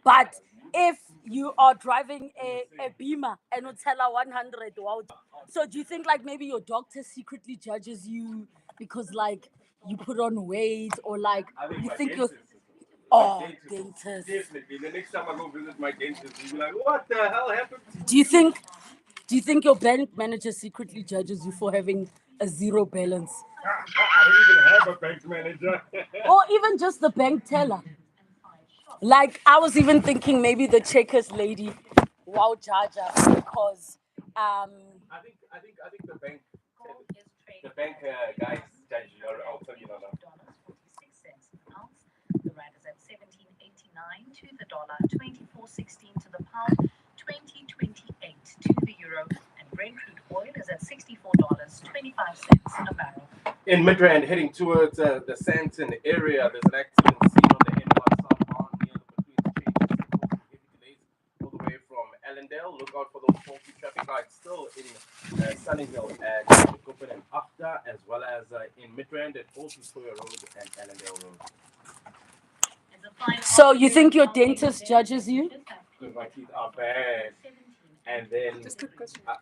But if you are driving a Beamer and it's hella 100, wow. So do you think like maybe your doctor secretly judges you because like you put on weight or like you think you're dentist. Definitely. The next time I go visit my dentist, he'll be like, "What the hell happened to you?" Do you think your bank manager secretly judges you for having a zero balance? I don't even have a bank manager. Or even just the bank teller? Like I was even thinking maybe the checkers lady, wow, Jaja, because I think the bank guys judge you. I'll tell you now. The rand is at 17.89 to the dollar, 24.16 to the pound, 20.28 to the euro, and Brent crude oil is at $64.25 a barrel. In Midrand, heading towards the Santon area, there's an accident seen on the N1 southbound near the between exchanges, causing heavy delays all the way from Allendale. Look out for those faulty traffic lights still in Sunninghill at Copen and After, as well as in Midrand at Old Pretoria Road and Allendale Road. So you think your dentist judges you? Because my teeth are bad. And then,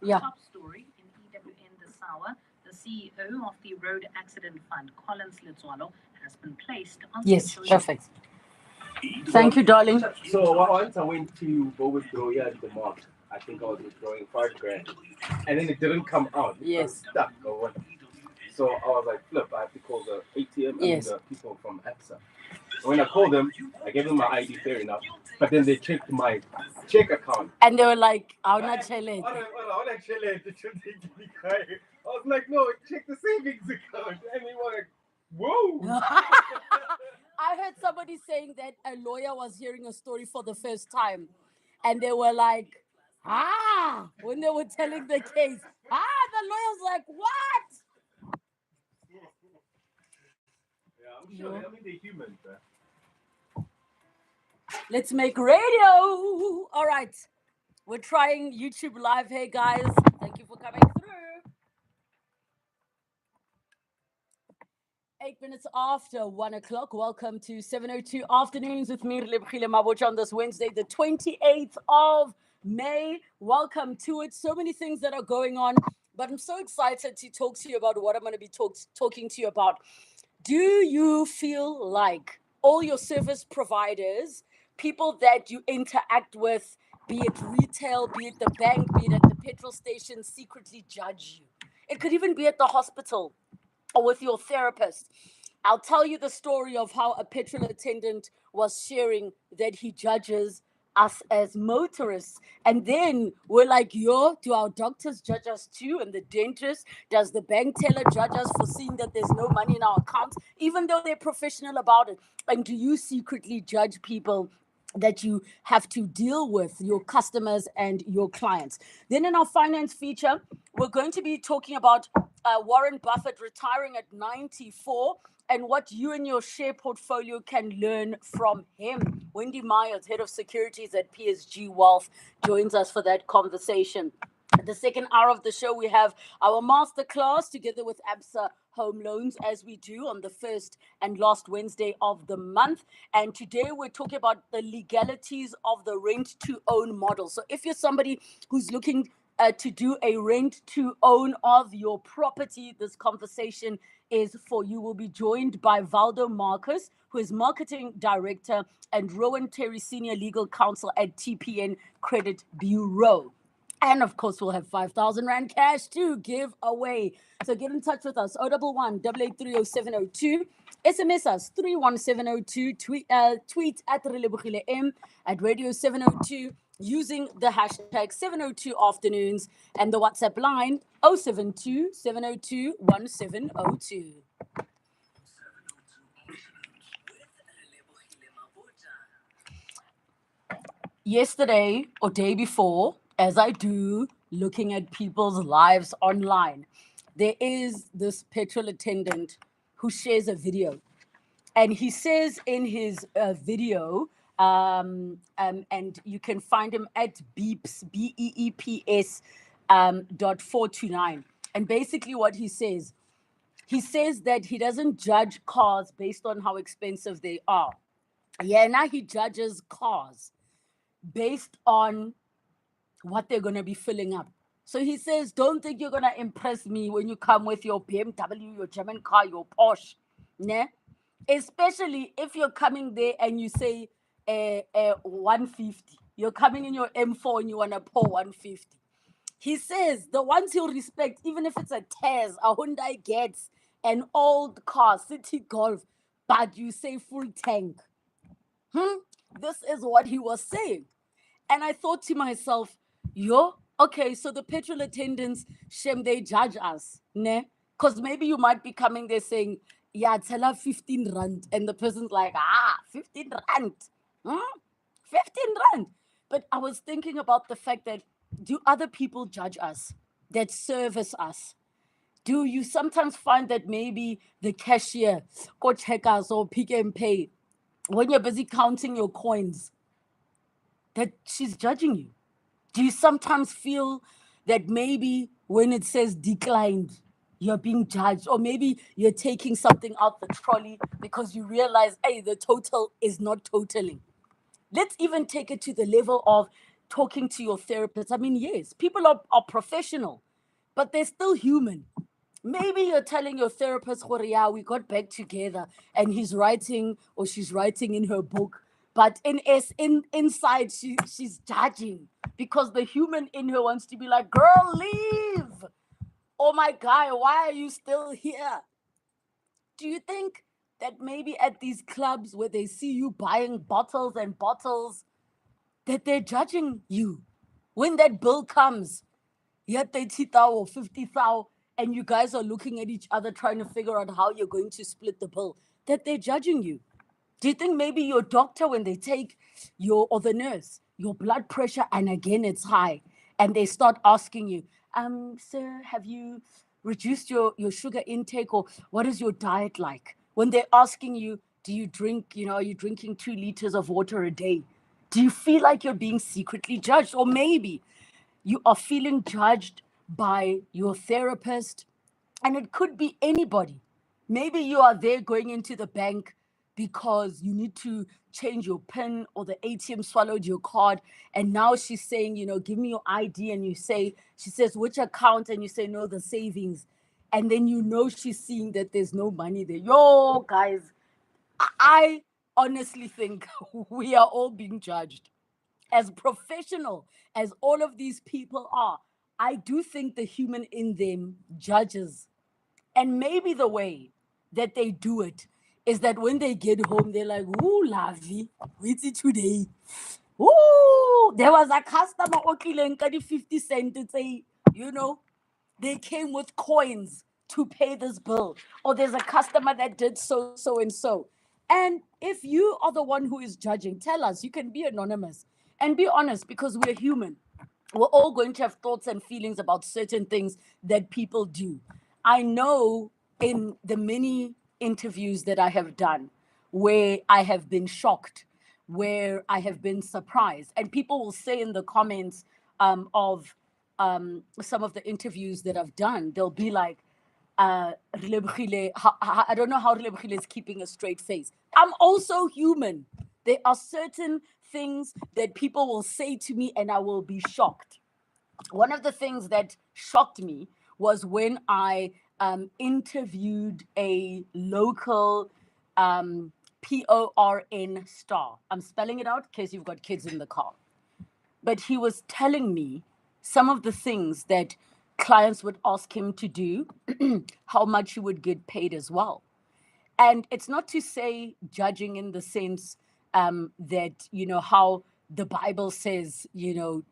Yeah. Top story in EWN this hour. The CEO of the Road Accident Fund, Collins Litswalo, has been placed on Yes, social perfect. Thank you, darling. so once I went to go withdraw here at the mall, I think I was withdrawing 5 grand. And then it didn't come out. It Yes. was stuck or what. So I was like, flip, I have to call the ATM Yes. and the people from AXA. When I called them, I gave them my ID, fair enough. But then they checked my check account. And they were like, "I'll not tell it." I was like, no, check the savings account. And they were like, whoa. I heard somebody saying that a lawyer was hearing a story for the first time, and they were like, when they were telling the case, the lawyer's like, what? Yeah, I'm sure. I mean, they're humans, man. Let's make radio. All right. We're trying YouTube Live. Hey, guys. Thank you for coming through. 8 minutes after 1 o'clock. Welcome to 7:02 Afternoons with me, Lebogile Mabotja, on this Wednesday, the 28th of May. Welcome to it. So many things that are going on, but I'm so excited to talk to you about what I'm going to be talking to you about. Do you feel like all your service providers, people that you interact with, be it retail, be it the bank, be it at the petrol station, secretly judge you? It could even be at the hospital or with your therapist. I'll tell you the story of how a petrol attendant was sharing that he judges us as motorists. And then we're like, yo, do our doctors judge us too? And the dentist, does the bank teller judge us for seeing that there's no money in our accounts, even though they're professional about it? And do you secretly judge people that you have to deal with, your customers and your clients? Then in our finance feature, we're going to be talking about Warren Buffett retiring at 94 and what you and your share portfolio can learn from him. Wendy Myers, head of securities at PSG Wealth, joins us for that conversation. The second hour of the show, we have our masterclass together with ABSA Home Loans, as we do on the first and last Wednesday of the month. And today we're talking about the legalities of the rent to own model. So if you're somebody who's looking to do a rent to own of your property, this conversation is for you. We'll be joined by Valdo Marcus, who is marketing director, and Rowan Terry, senior legal counsel at TPN Credit Bureau. And of course, we'll have 5,000 Rand cash to give away. So get in touch with us, 011 8830702. SMS us 31702. Tweet at Relebogile M at Radio 702 using the hashtag 702 Afternoons and the WhatsApp line 072 702 1702. Yesterday or day before, as I do, looking at people's lives online, there is this petrol attendant who shares a video. And he says in his video, and you can find him at Beeps, BEEPS .429. And basically what he says that he doesn't judge cars based on how expensive they are. Yeah, now he judges cars based on what they're going to be filling up. So he says, don't think you're going to impress me when you come with your BMW, your German car, your Porsche. Ne? Especially if you're coming there and you say 150. You're coming in your M4 and you want to pour 150. He says the ones he'll respect, even if it's a Tez, a Hyundai Getz, an old car, City Golf, but you say full tank. This is what he was saying. And I thought to myself, yo, okay, so the petrol attendants, shame they judge us, ne? Because maybe you might be coming there saying, yeah, tell her 15 rand. And the person's like, 15 rand. 15 rand. But I was thinking about the fact that do other people judge us that service us? Do you sometimes find that maybe the cashier, go check us or pick and pay, when you're busy counting your coins, that she's judging you? Do you sometimes feel that maybe when it says declined, you're being judged, or maybe you're taking something out the trolley because you realize, hey, the total is not totaling? Let's even take it to the level of talking to your therapist. I mean, yes, people are professional, but they're still human. Maybe you're telling your therapist, yeah, we got back together, and he's writing or she's writing in her book, but inside she's judging because the human in her wants to be like, girl, leave. Oh my guy, why are you still here? Do you think that maybe at these clubs where they see you buying bottles and bottles, that they're judging you? When that bill comes, yet 30,000 or 50,000, and you guys are looking at each other trying to figure out how you're going to split the bill, that they're judging you? Do you think maybe your doctor, when they take your, or the nurse, your blood pressure, and again it's high, and they start asking you, sir, have you reduced your sugar intake, or what is your diet like? When they're asking you, do you drink, are you drinking 2 liters of water a day? Do you feel like you're being secretly judged? Or maybe you are feeling judged by your therapist, and it could be anybody. Maybe you are there going into the bank because you need to change your PIN, or the ATM swallowed your card, and now she's saying, give me your ID, and she says, which account? And you say, no, the savings. And then she's seeing that there's no money there. Yo, guys, I honestly think we are all being judged. As professional as all of these people are, I do think the human in them judges. And maybe the way that they do it is that when they get home, they're like, ooh, Lavi, what's it today? Ooh, there was a customer okileng ka di 50 cents to say, they came with coins to pay this bill. Or there's a customer that did so, so, and so. And if you are the one who is judging, tell us. You can be anonymous and be honest, because we're human. We're all going to have thoughts and feelings about certain things that people do. I know in the many interviews that I have done where I have been shocked, where I have been surprised, and people will say in the comments of some of the interviews that I've done, they'll be like, I don't know how Rilebogile is keeping a straight face. I'm also human. There are certain things that people will say to me and I will be shocked. One of the things that shocked me was when I interviewed a local PORN star. I'm spelling it out in case you've got kids in the car. But he was telling me some of the things that clients would ask him to do, how much he would get paid as well. And it's not to say judging in the sense that, how the Bible says,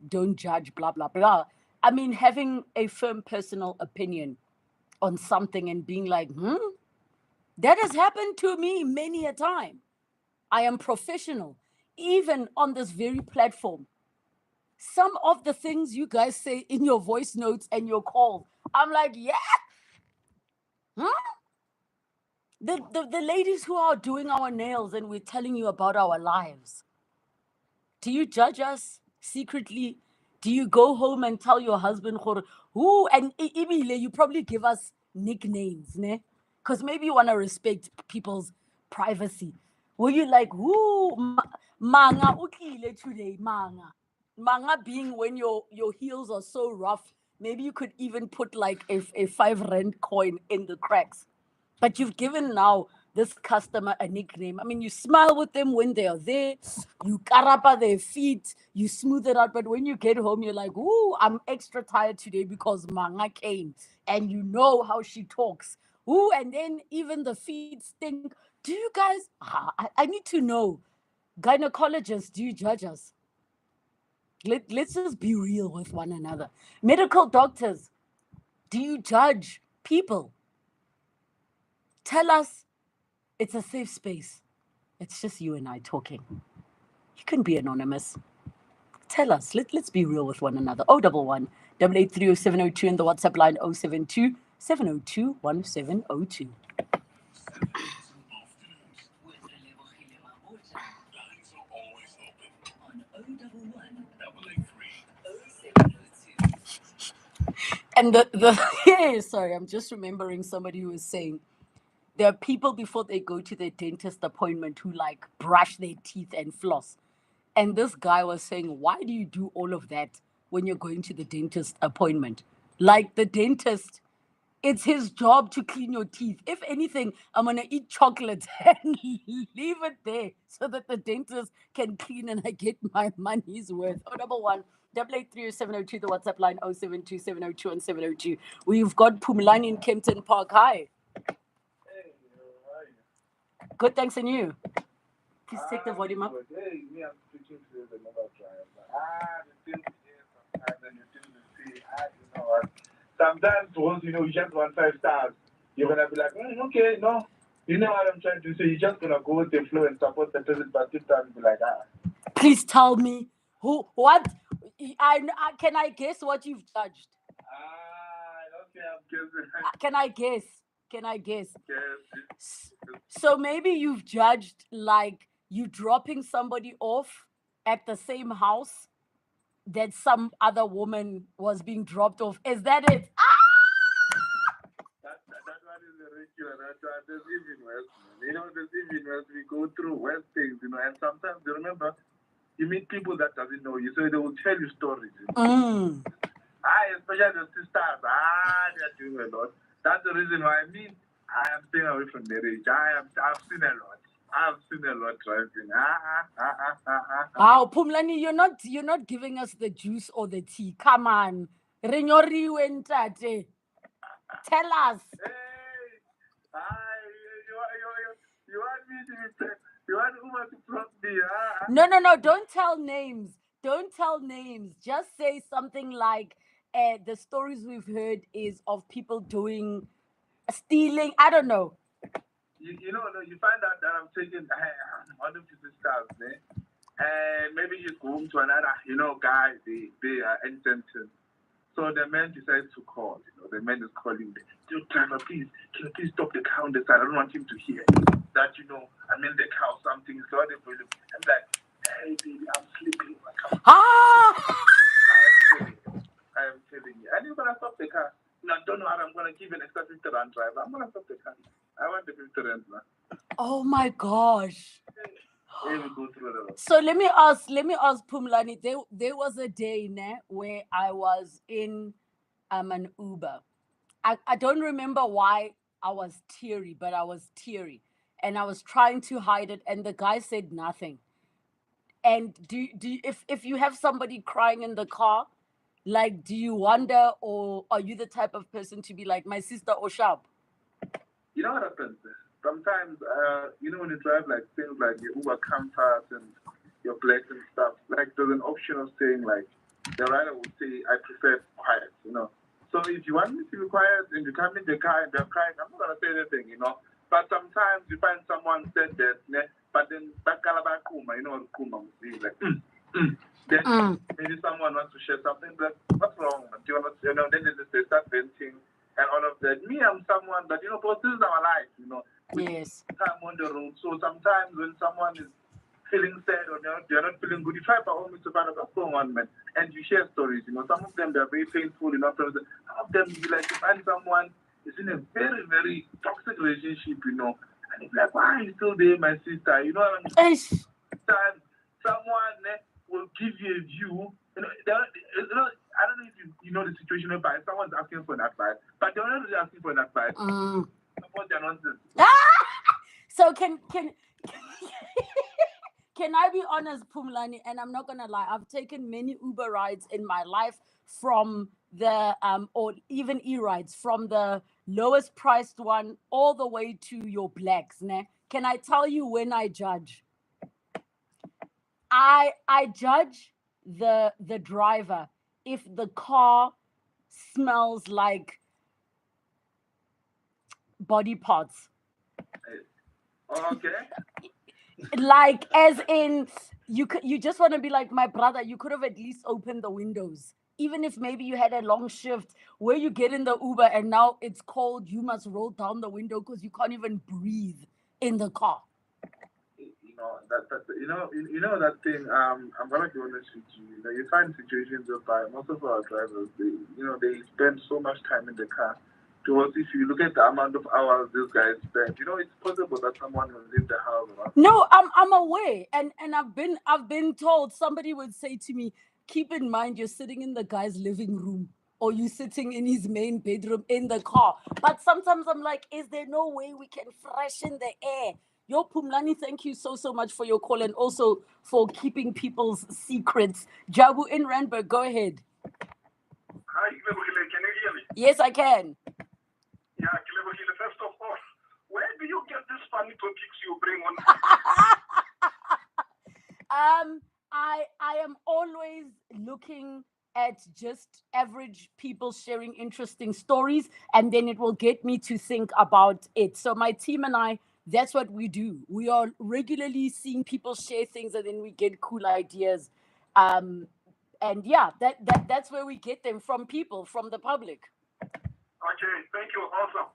don't judge, blah, blah, blah. I mean, having a firm personal opinion on something and being like, that has happened to me many a time. I am professional, even on this very platform. Some of the things you guys say in your voice notes and your calls, I'm like, yeah. The ladies who are doing our nails and we're telling you about our lives. Do you judge us secretly? Do you go home and tell your husband, who, and you probably give us nicknames, ne? Because maybe you want to respect people's privacy. Were you like, whoo, manga ukile today, manga? Manga being when your heels are so rough, maybe you could even put like a 5 rand coin in the cracks. But you've given now this customer a nickname. I mean, you smile with them when they are there, you carapa their feet, you smooth it out. But when you get home, you're like, ooh, I'm extra tired today because manga came. And you know how she talks. Ooh, and then even the feet stink. Do you guys, I need to know, gynecologists, do you judge us? Let's just be real with one another. Medical doctors, do you judge people? Tell us it's a safe space. It's just you and I talking. You can be anonymous. Tell us. Let's be real with one another. 011 883 0702 and the WhatsApp line 072 702 1702. And yeah, sorry, I'm just remembering somebody who was saying there are people before they go to their dentist appointment who like brush their teeth and floss. And this guy was saying, why do you do all of that when you're going to the dentist appointment? Like the dentist, it's his job to clean your teeth. If anything, I'm gonna eat chocolate and leave it there so that the dentist can clean and I get my money's worth. Oh, number one. 8830702, the WhatsApp line 072702 and 702. We've got Pumlani in Kempton Park. Hi. Good, thanks, and you? Please take the volume up. Hey, me, I'm speaking to the mobile driver. The thing is, sometimes and you think to see, you know what? Sometimes once you know you just want 5 stars, you're gonna be like, okay, no. You know what I'm trying to say? You're just gonna go with the flow and support the person, but this time be like, Please tell me what can I guess what you've judged? Okay, I'm guessing. Can I guess? Can I guess? Yes. So maybe you've judged like you dropping somebody off at the same house that some other woman was being dropped off. Is that it? That one is a regular. There's even worse, man. You know, there's even worse. We go through worse things, you know, and sometimes you remember you meet people that doesn't know you, so they will tell you stories. You know? Especially the sisters. They're doing a lot. That's the reason why I am staying away from marriage. I've seen a lot. I've seen a lot driving. Wow, Pumlani, you're not giving us the juice or the tea. Come on. Renyori wentate. Tell us. Hey, you want me to be you want Uma to plug me? No. Don't tell names. Don't tell names. Just say something like the stories we've heard is of people doing stealing. I don't know. You know, you find out that I'm taking one of the sisters, and maybe you go home to another, guy, they are intention. So the man decides to call. The man is calling me. Driver, please, can you please stop the car on the side? I don't want him to hear that, I'm in the car or something. So I'm like, hey, baby, I'm sleeping. I am telling you. And you're going to stop the car. No, I don't know how I'm going to give an extra 50 rand driver. I'm going to stop the car. I want the 50 rand, man. Oh, my gosh. Hey, we go through that. So let me ask Pumlani. There was a day where I was in an Uber. I don't remember why I was teary, but I was teary, and I was trying to hide it, and the guy said nothing. And if you have somebody crying in the car, like, do you wonder, or are you the type of person to be like, my sister or sharp? You know what happens? Sometimes, when you drive like things like your Uber Compass and your Black and stuff, like there's an option of saying like, the rider will say, I prefer quiet, So if you want me to be quiet and you come in the car and they're crying, I'm not going to say anything, But sometimes you find someone said that, but then Kuma, what Kuma would be like, Then maybe someone wants to share something, but what's wrong? Do you want to, then they start venting and all of that. Me, I'm someone that, because this is our life, Yes. Time on the road. So sometimes when someone is feeling sad or they're not feeling good, you try by all means to find out what's going on, man. And you share stories, Some of them, they're very painful, Some of them, you like to find someone is in a very, very toxic relationship, and And it's like, why are you still there, my sister? You know what I mean? Eish. Someone will give you a view. You know, I don't know if you know the situation whereby someone's asking for an advice, but they're not really asking for an advice. Support their nonsense. So can can I be honest, Pumlani? And I'm not gonna lie, I've taken many Uber rides in my life from the or even e-rides from the lowest priced one all the way to your blacks. Ne? Can I tell you when I judge? I judge the driver if the car smells like body parts. Okay. Like, as in, you just want to be like, my brother, you could have at least opened the windows. Even if maybe you had a long shift where you get in the Uber and now it's cold, you must roll down the window because you can't even breathe in the car. You know that thing. I'm gonna be honest with you. You know, you find situations whereby most of our drivers, they spend so much time in the car. Towards, if you look at the amount of hours these guys spend, it's possible that someone will leave the house. No, I'm aware, and I've been told. Somebody would say to me, keep in mind you're sitting in the guy's living room or you sitting in his main bedroom in the car. But sometimes I'm like, is there no way we can freshen the air? Yo, Pumlani, thank you so much for your call and also for keeping people's secrets. Jabu in Randburg, go ahead. Hi, Kilebogile, can you hear me? Yes, I can. Yeah, Kilebogile, first of all, where do you get these funny topics you bring on? I am always looking at just average people sharing interesting stories, and then it will get me to think about it. So my team and I, that's what we do. We are regularly seeing people share things, and then we get cool ideas. And yeah, that's where we get them from people, from the public. Okay, thank you. Awesome.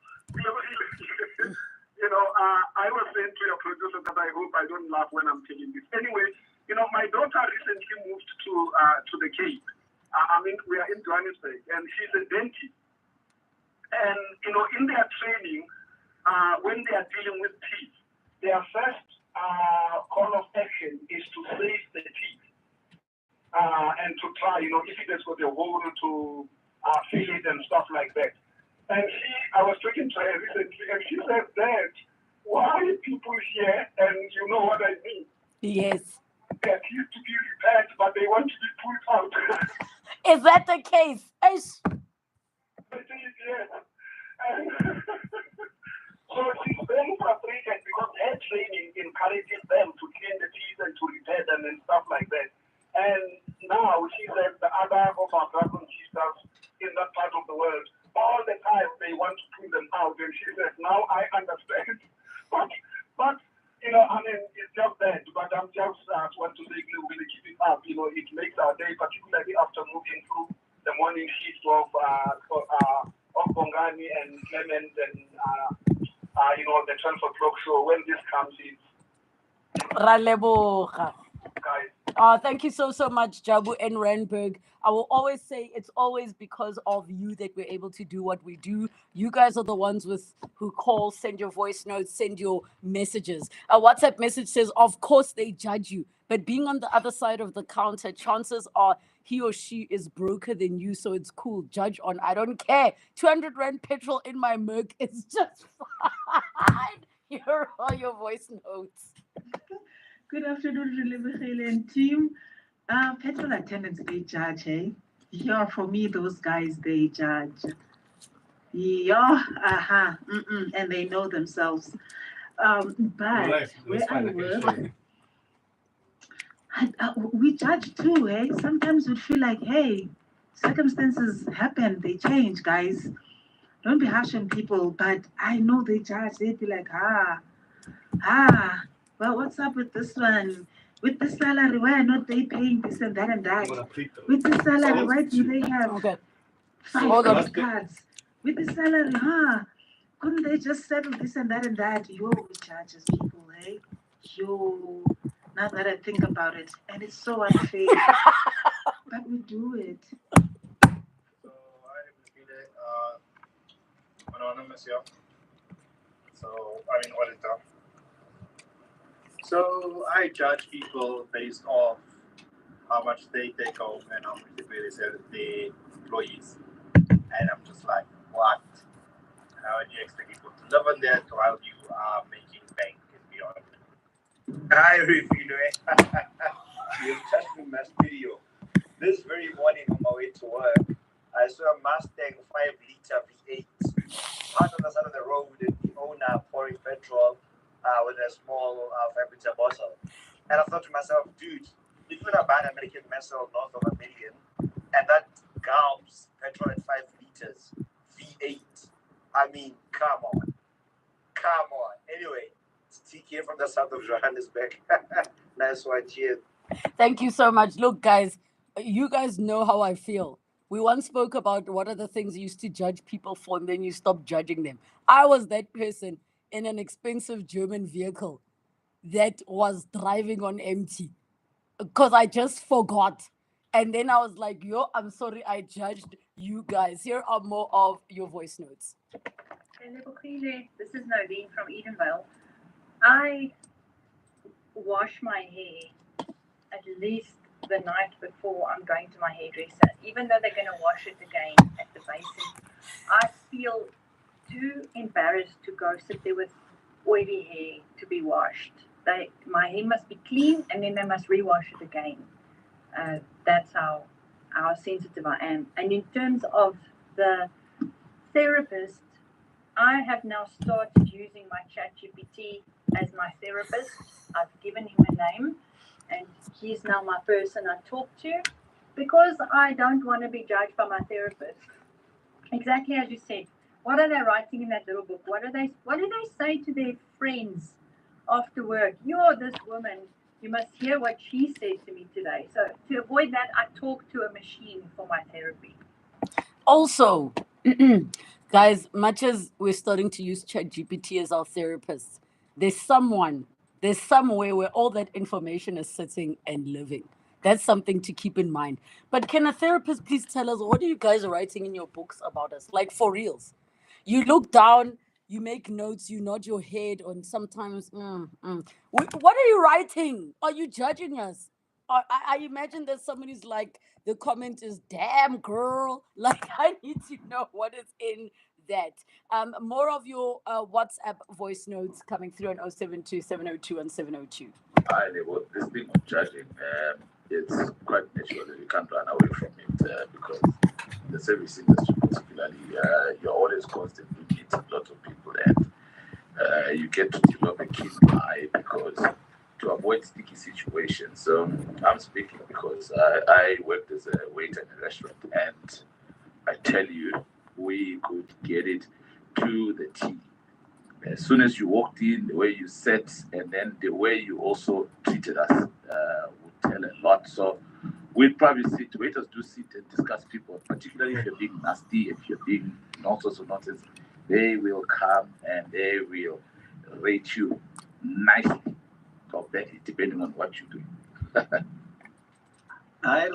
I was saying to your producer that I hope I don't laugh when I'm telling this. Anyway, my daughter recently moved to the Cape. We are in Johannesburg, and she's a dentist. And, in their training, when they are dealing with teeth, their first call of action is to save the teeth and to try, if it has got a hole to fill it and stuff like that. And I was talking to her recently, and she said that why people here, and you know what I mean? Yes. They used to be repaired, but they want to be pulled out. Is that the case? Yes. And so she's very frustrated because her training encourages them to clean the teeth and to repair them and stuff like that. And now she said the other of our brothers and sisters in that part of the world, all the time they want to pull them out. And she said, now I understand. But it's just that. But I'm just want to say, we're going to keep it up. It makes our day, particularly after moving through the morning shift of Bongani and Clement and, the 12 o'clock show. When this comes, it's... Raleboga. Guys. Thank you so much, Jabu and Randburg. I will always say it's always because of you that we're able to do what we do. You guys are the ones who call, send your voice notes, send your messages. A WhatsApp message says, of course they judge you, but being on the other side of the counter, chances are he or she is broker than you, so it's cool. Judge on. I don't care. 200 Rand petrol in my Merc is just fine. Here are all your voice notes. Good afternoon, Relevachele and team. Petrol attendants, they judge, hey? Yeah, for me, those guys, they judge. Yeah, and they know themselves. But where I work, we judge too, hey? Sometimes we feel like, hey, circumstances happen, they change, guys. Don't be harsh on people, but I know they judge. They'd be like, well, what's up with this one? With the salary, why are not they paying this and that and that? With the salary, why do they have 5 credit cards? With the salary, couldn't they just settle this and that and that? Yo, we charge as people, eh? Yo, now that I think about it, and it's so unfair, but we do it. So I repeat it, anonymous, yeah. So, auditor. So I judge people based off how much they take home and how much they pay the employees. And I'm just like, what? How do you expect people to live on that while you are making bank and beyond? I review it. You've just me my studio. This very morning on my way to work, I saw a Mustang 5-liter V8 parked on the side of the road, and the owner pouring petrol with a small 5-liter bottle. And I thought to myself, dude, if you're gonna buy an American muscle north of $1 million, and that gulps petrol at 5 liters, V8, I mean, come on. Anyway, it's TK from the south of Johannesburg. Nice one, cheers. Thank you so much. Look, guys, you guys know how I feel. We once spoke about what are the things you used to judge people for, and then you stop judging them. I was that person in an expensive German vehicle that was driving on empty because I just forgot. And then I was like, yo, I'm sorry, I judged you guys. Here are more of your voice notes. This is Nadine from Edenvale. I wash my hair at least the night before I'm going to my hairdresser, even though they're going to wash it again at the basin. I feel too embarrassed to go sit there with oily hair to be washed. My hair must be clean, and then they must rewash it again. That's how sensitive I am. And in terms of the therapist, I have now started using my ChatGPT as my therapist. I've given him a name, and he's now my person I talk to, because I don't want to be judged by my therapist. Exactly as you said. What are they writing in that little book? What do they say to their friends after work? You're this woman. You must hear what she said to me today. So to avoid that, I talk to a machine for my therapy. Also, guys, much as we're starting to use ChatGPT as our therapist, there's somewhere where all that information is sitting and living. That's something to keep in mind. But can a therapist please tell us, what are you guys writing in your books about us? Like, for reals. You look down, you make notes, you nod your head, and sometimes, what are you writing? Are you judging us? I imagine that somebody's like, the comment is, damn girl. Like, I need to know what is in that. More of your WhatsApp voice notes coming through on 072 702 and 702. This thing of judging, it's quite natural that you can't run away from it because the service industry, particularly, you're always constantly meeting lots of people, and you get to develop a keen eye because to avoid sticky situations. So I'm speaking because I worked as a waiter in a restaurant, and I tell you, we could get it to the T. As soon as you walked in, the way you sat, and then the way you also treated us would tell a lot. So we'd probably sit, waiters do sit and discuss people, particularly if you're being nasty, if you're being nonsense or nonsense, they will come and they will rate you nicely, or badly, depending on what you're doing. I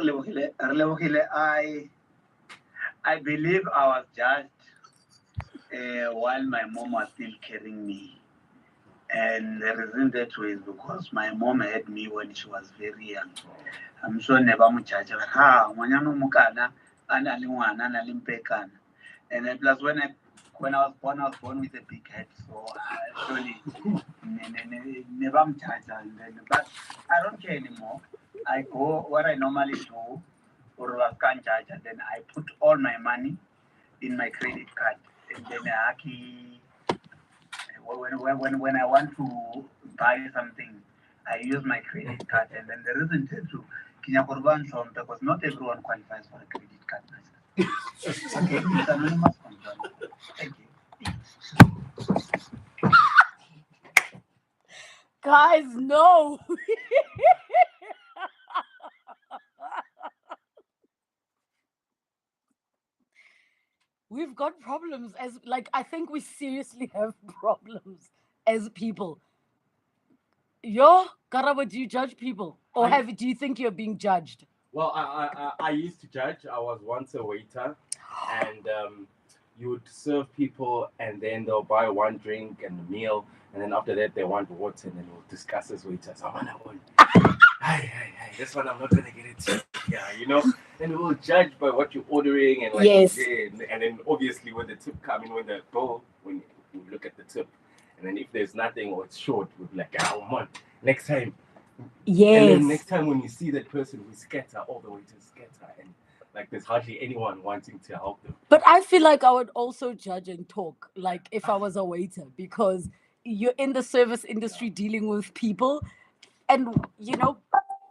believe I was judged while my mom was still carrying me. And the reason that way is because my mom had me when she was very young. I'm sure never muchacha. And then plus when I was born with a big head, so actually never muchacha. But I don't care anymore. I go what I normally do, or and then I put all my money in my credit card, and then when I want to buy something, I use my credit card, and then the reason to because not everyone qualifies for a credit card. Okay, it's anonymous control. Thank you. Guys, no. We've got problems I think we seriously have problems as people. Yo, Karabo, do you judge people? Or do you think you're being judged? Well, I used to judge. I was once a waiter, and you would serve people, and then they'll buy one drink and a meal, and then after that they want water, and then we'll discuss as waiters. Hey, this one I'm not gonna get it. Yeah, and we'll judge by what you're ordering and Yes. and then obviously when the tip come in, when you look at the tip, and then if there's nothing or it's short, we'll be like, oh man, next time. And then next time when you see that person, we scatter, all the waiters scatter, and like there's hardly anyone wanting to help them. But I feel like I would also judge and talk, like if I was a waiter, because you're in the service industry dealing with people, and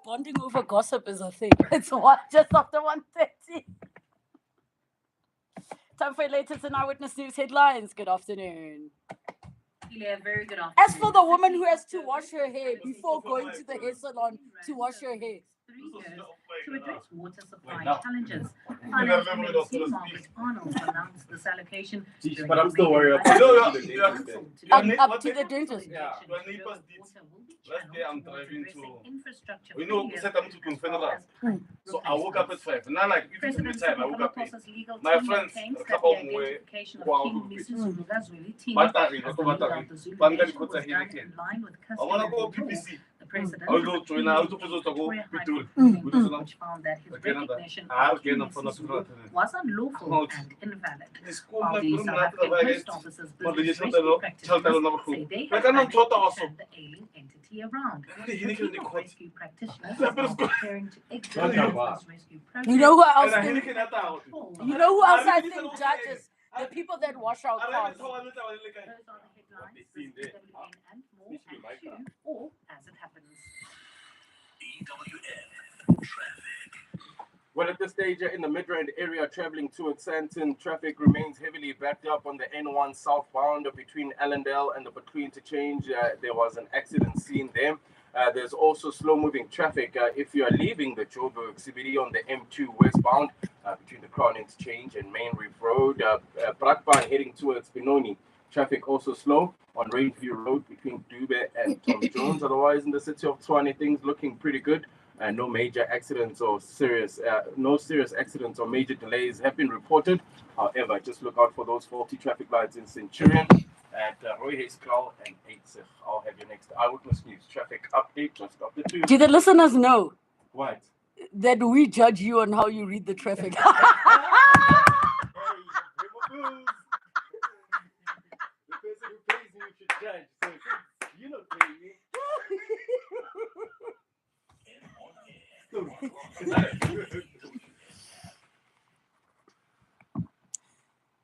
bonding over gossip is a thing. It's what just after 1:30. Time for your latest and Eyewitness News headlines. Good afternoon. Very good afternoon. As for the woman who has to wash her hair before going to the hair salon to wash her hair, 3 years to address water supply challenges. Finance Minister Margaret Arnold announced this allocation. But I'm still worried about up to the dentist. Last day I'm driving to, set up to Confederate. So I woke up at 5. And now, if it's the time, I woke up late. My friends, a couple of way, I want to go PPC. President I will join now to go which found that his recognition of key misses was unlawful and invalid. While the South African Post Office's business rescue practitioners say they have managed to turn the ailing entity around. The team of rescue practitioners is now preparing to exit the rescue process. You know who else? You know who else I think judges? The people that wash our cars. Those are the headlines. This is EWN and more at 2, or as it happens. EWN traffic. Well, at this stage, in the Midrand area, traveling towards Sandton, traffic remains heavily backed up on the N1 southbound between Allendale and the Between interchange. There was an accident seen there. There's also slow-moving traffic if you are leaving the Joburg CBD on the M2 westbound between the Crown Interchange and Main Reef Road. Brakpan heading towards Benoni. Traffic also slow on Rangeview Road between Dube and Tom Jones. Otherwise, in the city of Tshwane, things looking pretty good. No major accidents or no serious accidents or major delays have been reported. However, just look out for those faulty traffic lights in Centurion at Roy Hayescrow and 8th. I'll have your next Eyewitness News traffic update just after 2. Do the listeners know What? that we judge you on how you read the traffic? The person who pays me should judge. So you not paying me.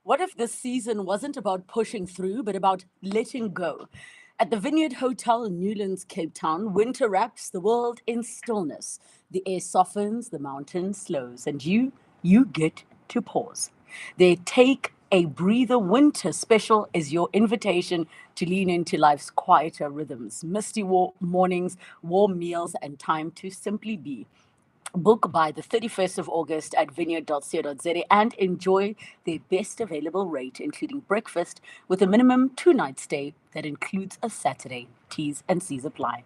What if this season wasn't about pushing through, but about letting go? At the Vineyard Hotel in Newlands, Cape Town, winter wraps the world in stillness. The air softens, the mountain slows, and you get to pause. They take a breather winter special is your invitation to lean into life's quieter rhythms. Misty mornings, warm meals, and time to simply be. Book by the 31st of August at vineyard.co.za and enjoy their best available rate, including breakfast, with a minimum 2-night stay that includes a Saturday. T's and C's apply.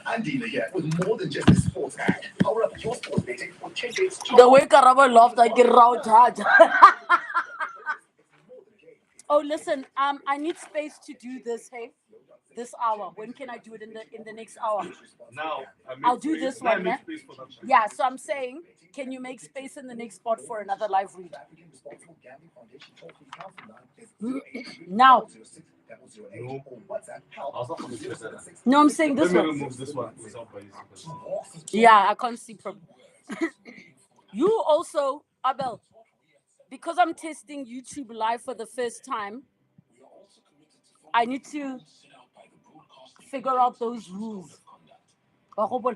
Andy here with more than just a sports ad. Power up your sports betting with Cheche's. The way Karabo laughed, I get raw judge. Oh, listen, I need space to do this, hey? This hour. When can I do it in the next hour? Now, I'll do this one, man. Yeah, so I'm saying, can you make space in the next spot for another live read? Now. No, I'm saying this one. Remove this one. Yeah, I can't see problem. You also, Abel, because I'm testing YouTube live for the first time, I need to figure out those rules. How long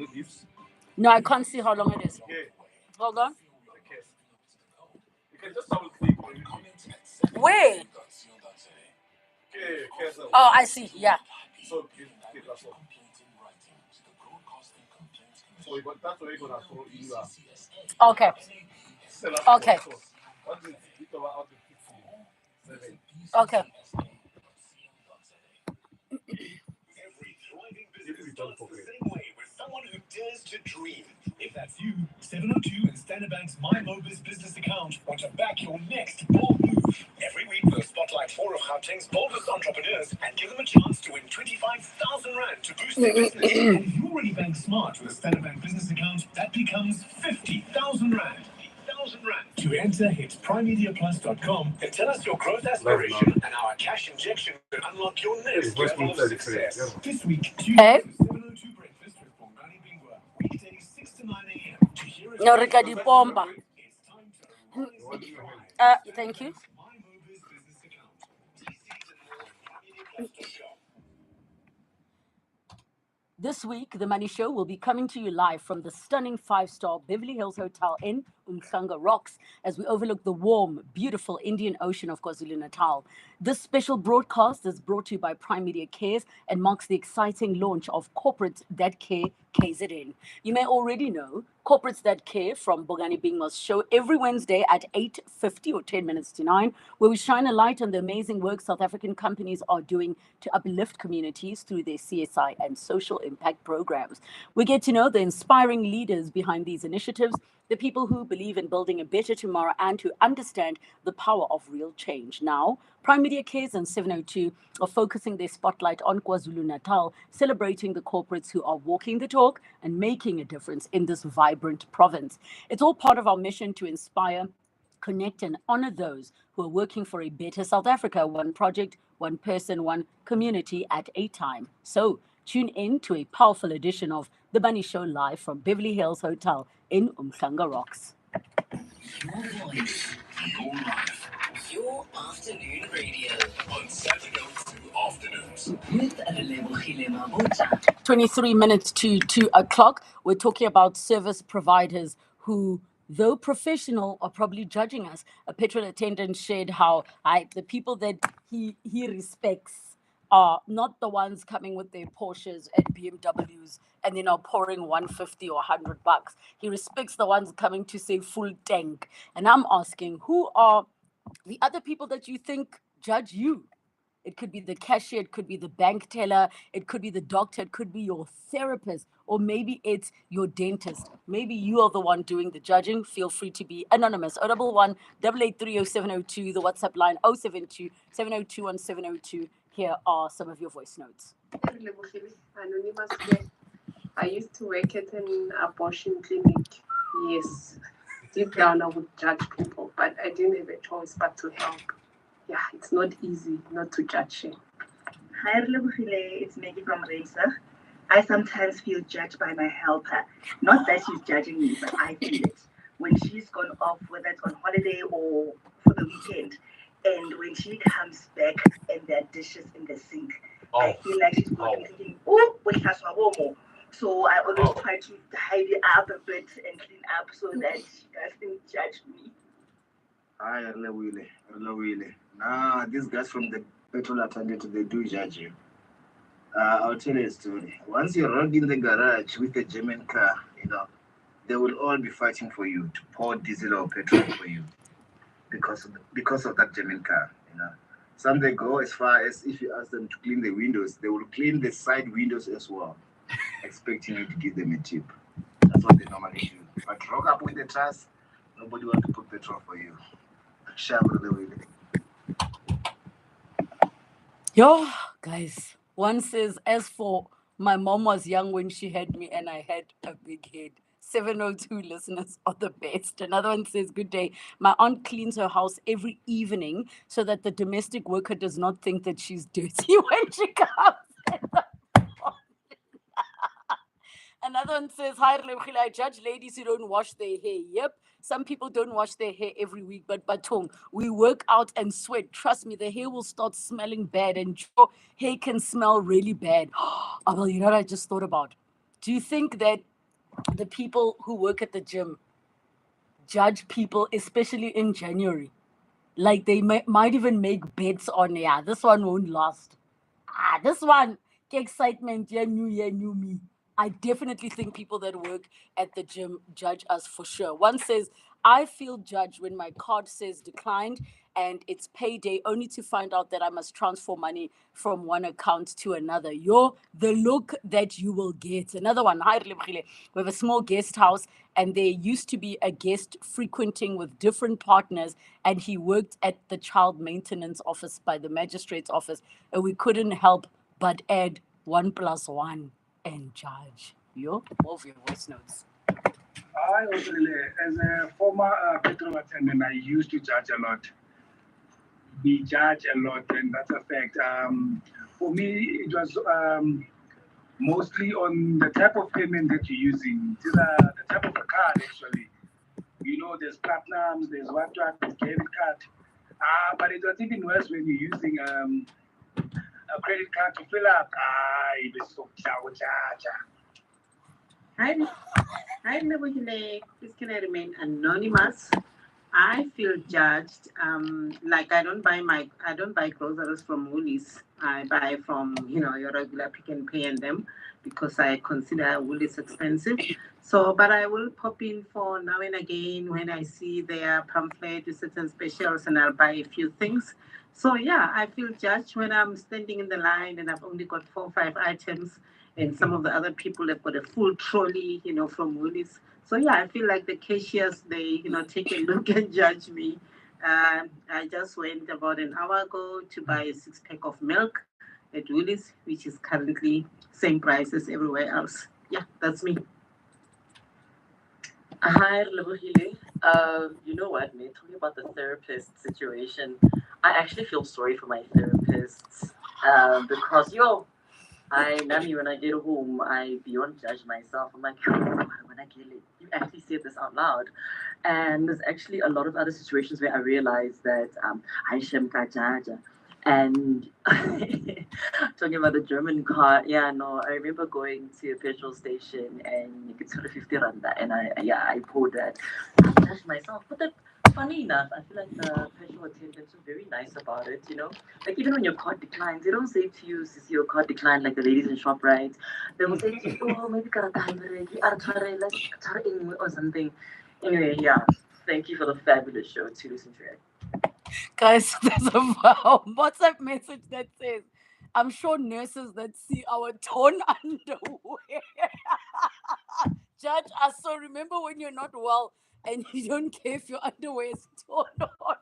it is? No, I can't see how long it is. Okay. Hold on. You can just double click. Where? Okay, so. Oh, I see. Yeah. So, that's all. So, that's where you're going to throw in. Okay. Okay. Okay. dares to dream. If that's you, 702 and Standard Bank's My Mobis business account want to back your next bold move. Every week we'll spotlight 4 of Gauteng's boldest entrepreneurs and give them a chance to win 25,000 Rand to boost their business. And if you already bank smart with a Standard Bank business account, that becomes 50,000 Rand. To enter, hit primemediaplus.com and tell us your growth aspiration, and our cash injection will unlock your next level of success. This week, Tuesday, 702 breakfast with Bongani Bingwa, weekdays 6 to 9 a.m. To hear it No, Rika di Pomba. it's time to rise and thrive. Thank you. My Mobis business account. TCs and more at primemediaplus.com. This week, The Money Show will be coming to you live from the stunning 5-star Beverly Hills Hotel in Umhlanga Rocks as we overlook the warm, beautiful Indian Ocean of KwaZulu-Natal. This special broadcast is brought to you by Prime Media Cares and marks the exciting launch of Corporates That Care KZN. You may already know Corporates That Care from Bongani Bingwa's show every Wednesday at 8:50 or 10 minutes to 9, where we shine a light on the amazing work South African companies are doing to uplift communities through their CSI and social impact programs. We get to know the inspiring leaders behind these initiatives, the people who believe in building a better tomorrow and who understand the power of real change. Now, Prime Media Cares and 702 are focusing their spotlight on KwaZulu-Natal, celebrating the corporates who are walking the talk and making a difference in this vibrant province. It's all part of our mission to inspire, connect and honor those who are working for a better South Africa, one project, one person, one community at a time. So tune in to a powerful edition of The Bunny Show live from Beverly Hills Hotel in Umhlanga Rocks. Your voice, your life, your afternoon radio on 702 Afternoons with Relebogile Mabota. 23 minutes to 2 o'clock. We're talking about service providers who, though professional, are probably judging us. A petrol attendant shared how the people that he respects are not the ones coming with their Porsches and BMWs and then are pouring 150 or $100. He respects the ones coming to say full tank. And I'm asking, who are the other people that you think judge you? It could be the cashier, it could be the bank teller, it could be the doctor, it could be your therapist, or maybe it's your dentist. Maybe you are the one doing the judging. Feel free to be anonymous. 011 883 0702, the WhatsApp line 072 702 1702. Here are some of your voice notes. Anonymous here. I used to work at an abortion clinic. Yes, deep down I would judge people, but I didn't have a choice but to help. Yeah, it's not easy not to judge him. Hi, Relebogile. It's Maggie from Racer. I sometimes feel judged by my helper. Not that she's judging me, but I feel it. When she's gone off, whether it's on holiday or for the weekend, and when she comes back and there are dishes in the sink, I feel like she's probably thinking, oh, wait, that's my woman. So I always try to tidy up a bit and clean up so that she doesn't judge me. Hi, Relebogile. Nah, these guys from the petrol attendant, they do judge you. I'll tell you a story. Once you run in the garage with a German car, they will all be fighting for you to pour diesel or petrol for you because of that German car. Some they go as far as if you ask them to clean the windows, they will clean the side windows as well, expecting you to give them a tip. That's what they normally do. But rock up with the trust, nobody wants to put petrol for you. Yo, guys, one says, as for my mom was young when she had me and I had a big head. 702 listeners are the best. Another one says, good day. My aunt cleans her house every evening so that the domestic worker does not think that she's dirty when she comes. Another one says, hi, Relebogile, I judge ladies who don't wash their hair. Yep, some people don't wash their hair every week, but Batong, we work out and sweat. Trust me, the hair will start smelling bad and your hair can smell really bad. Oh, well, you know what I just thought about? Do you think that the people who work at the gym judge people, especially in January? Like they might even make bets on, this one won't last. This one, excitement, yeah, new year, new me. I definitely think people that work at the gym judge us for sure. One says, I feel judged when my card says declined and it's payday only to find out that I must transfer money from one account to another. The look that you will get. Another one, hi, Relebogile. We have a small guest house and there used to be a guest frequenting with different partners and he worked at the child maintenance office by the magistrate's office and we couldn't help but add 1+1 and judge. More of your voice notes. I was really, as a former petrol attendant, I used to judge a lot. We judge a lot, and that's a fact. For me, it was mostly on the type of payment that you're using. The type of a card, actually. You know, there's platinums, there's one track, there's debit card. But it was even worse when you're using a credit card to fill up. It was so Hi, Nebogile. Please can I remain anonymous? I feel judged. Like I don't buy groceries from Woolies. I buy from your regular Pick and Pay and them because I consider Woolies expensive. So, but I will pop in for now and again when I see their pamphlet with certain specials, and I'll buy a few things. So yeah, I feel judged when I'm standing in the line and I've only got 4 or 5 items, and some of the other people have got a full trolley, from Woolies. So yeah, I feel like the cashiers, they, take a look and judge me. I just went about an hour ago to buy a 6-pack of milk at Woolies, which is currently same price as everywhere else. Yeah, that's me. Hi, Lebohile. You know what, mate? Talking about the therapist situation, I actually feel sorry for my therapists because, Nami, when I get home, I beyond judge myself. I'm like, when I get it, you actually said this out loud. And there's actually a lot of other situations where I realized that I shem kajaja. And talking about the German car, I remember going to a petrol station and it's sort of 50 randa, and I poured that. I judged myself, but funny enough, I feel like the petrol attendants were very nice about it, Like even when your card declines, they don't say to you, "Sis, your card declined," like the ladies in ShopRite. They will say to you, "Oh, maybe or something." Anyway, thank you for the fabulous show to listen to it. Guys, there's a WhatsApp message that says, I'm sure nurses that see our torn underwear judge us. So remember when you're not well and you don't care if your underwear is torn on.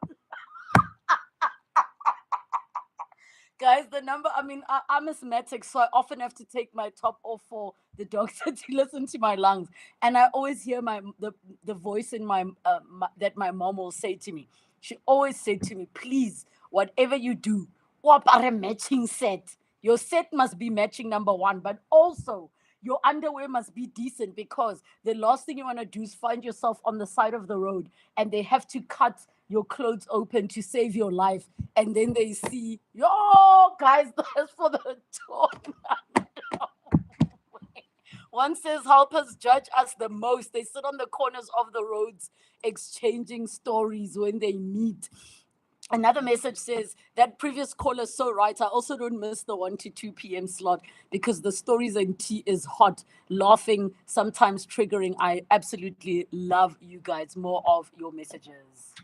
Guys, the number, I'm asthmatic, so I often have to take my top off for the doctor to listen to my lungs. And I always hear the voice in that my mom will say to me. She always said to me, please, whatever you do, what about a matching set? Your set must be matching number 1, but also your underwear must be decent, because the last thing you want to do is find yourself on the side of the road and they have to cut your clothes open to save your life. And then they see, guys, that's for the torn underwear. One says helpers judge us the most. They sit on the corners of the roads exchanging stories when they meet. Another message says, that previous caller is so right. I also don't miss the 1 to 2 p.m. slot because the stories and tea is hot, laughing, sometimes triggering. I absolutely love you guys. More of your messages.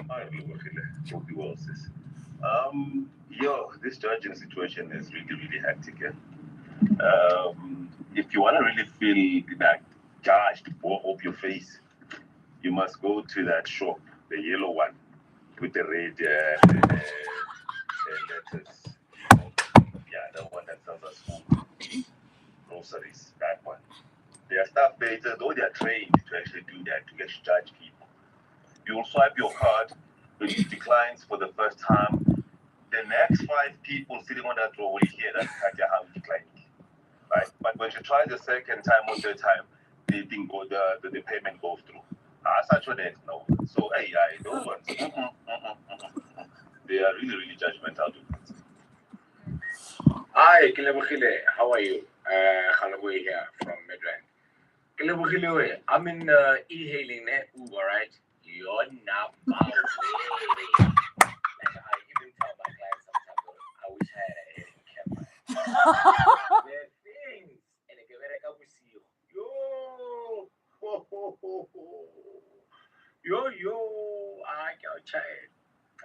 Hi, hope you all, sis. This judging situation is really, really hectic. If you want to really feel that judged off your face, you must go to that shop, the yellow one, with the red letters. The one that sells us food, groceries, that one. Their staff there, though they are trained to actually do that, to actually judge people. You will swipe your card, when it declines for the first time, the next 5 people sitting on that row will hear that card declining. Right? But when you try the second time or third time, the payment goes through. Such a net, no. So, those ones, they are really, really judgmental. Hi, Kilebogile. How are you? Halaboy here from Midrand. Kilebogile, I'm in e-hailing Uber, right? You're not bad. Like I even tell my clients sometimes, I wish I had a hailing camera. There are things, and if you had a couple Yo, I can't try.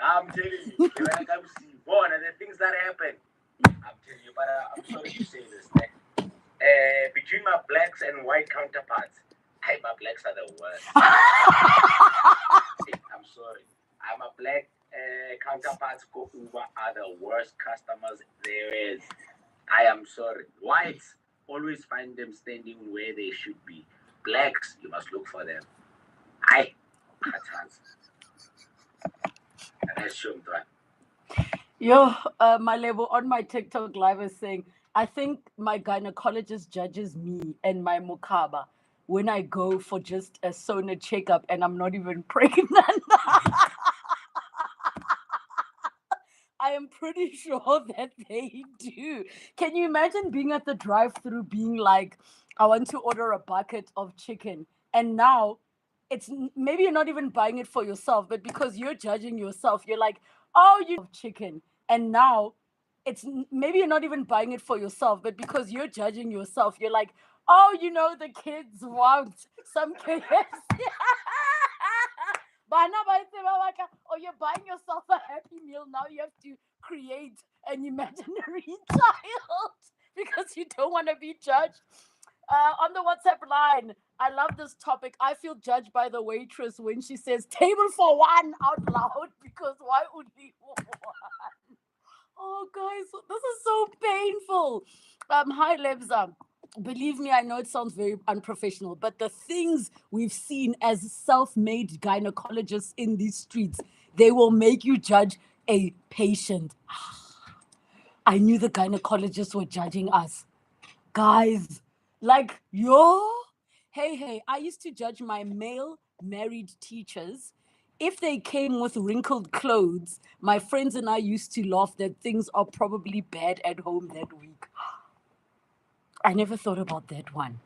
I'm telling you, when I come see born and the things that happen, I'm telling you, but I'm sorry to say this. Between my blacks and white counterparts, my blacks are the worst. I'm sorry. I'm a black counterparts go Uber are the worst customers there is. I am sorry. Whites always find them standing where they should be. Blacks, you must look for them. I can't. And that's shown that. Yo, my label on my TikTok live is saying, I think my gynecologist judges me and my mukaba when I go for just a Sona checkup and I'm not even pregnant. I am pretty sure that they do. Can you imagine being at the drive-thru being like, I want to order a bucket of chicken, and now it's maybe you're not even buying it for yourself, but because you're judging yourself, you're like, oh, you have chicken, and now it's maybe you're not even buying it for yourself, but because you're judging yourself, you're like, oh, the kids want some KFC. Or you're buying yourself a Happy Meal. Now you have to create an imaginary child because you don't want to be judged. On the WhatsApp line, I love this topic. I feel judged by the waitress when she says table for one out loud because why only one? Oh, guys, this is so painful. Hi, Lebza. Believe me, I know it sounds very unprofessional, but the things we've seen as self-made gynecologists in these streets, they will make you judge a patient. I knew the gynecologists were judging us. Guys, like, hey, I used to judge my male married teachers. If they came with wrinkled clothes, my friends and I used to laugh that things are probably bad at home that week. I never thought about that one.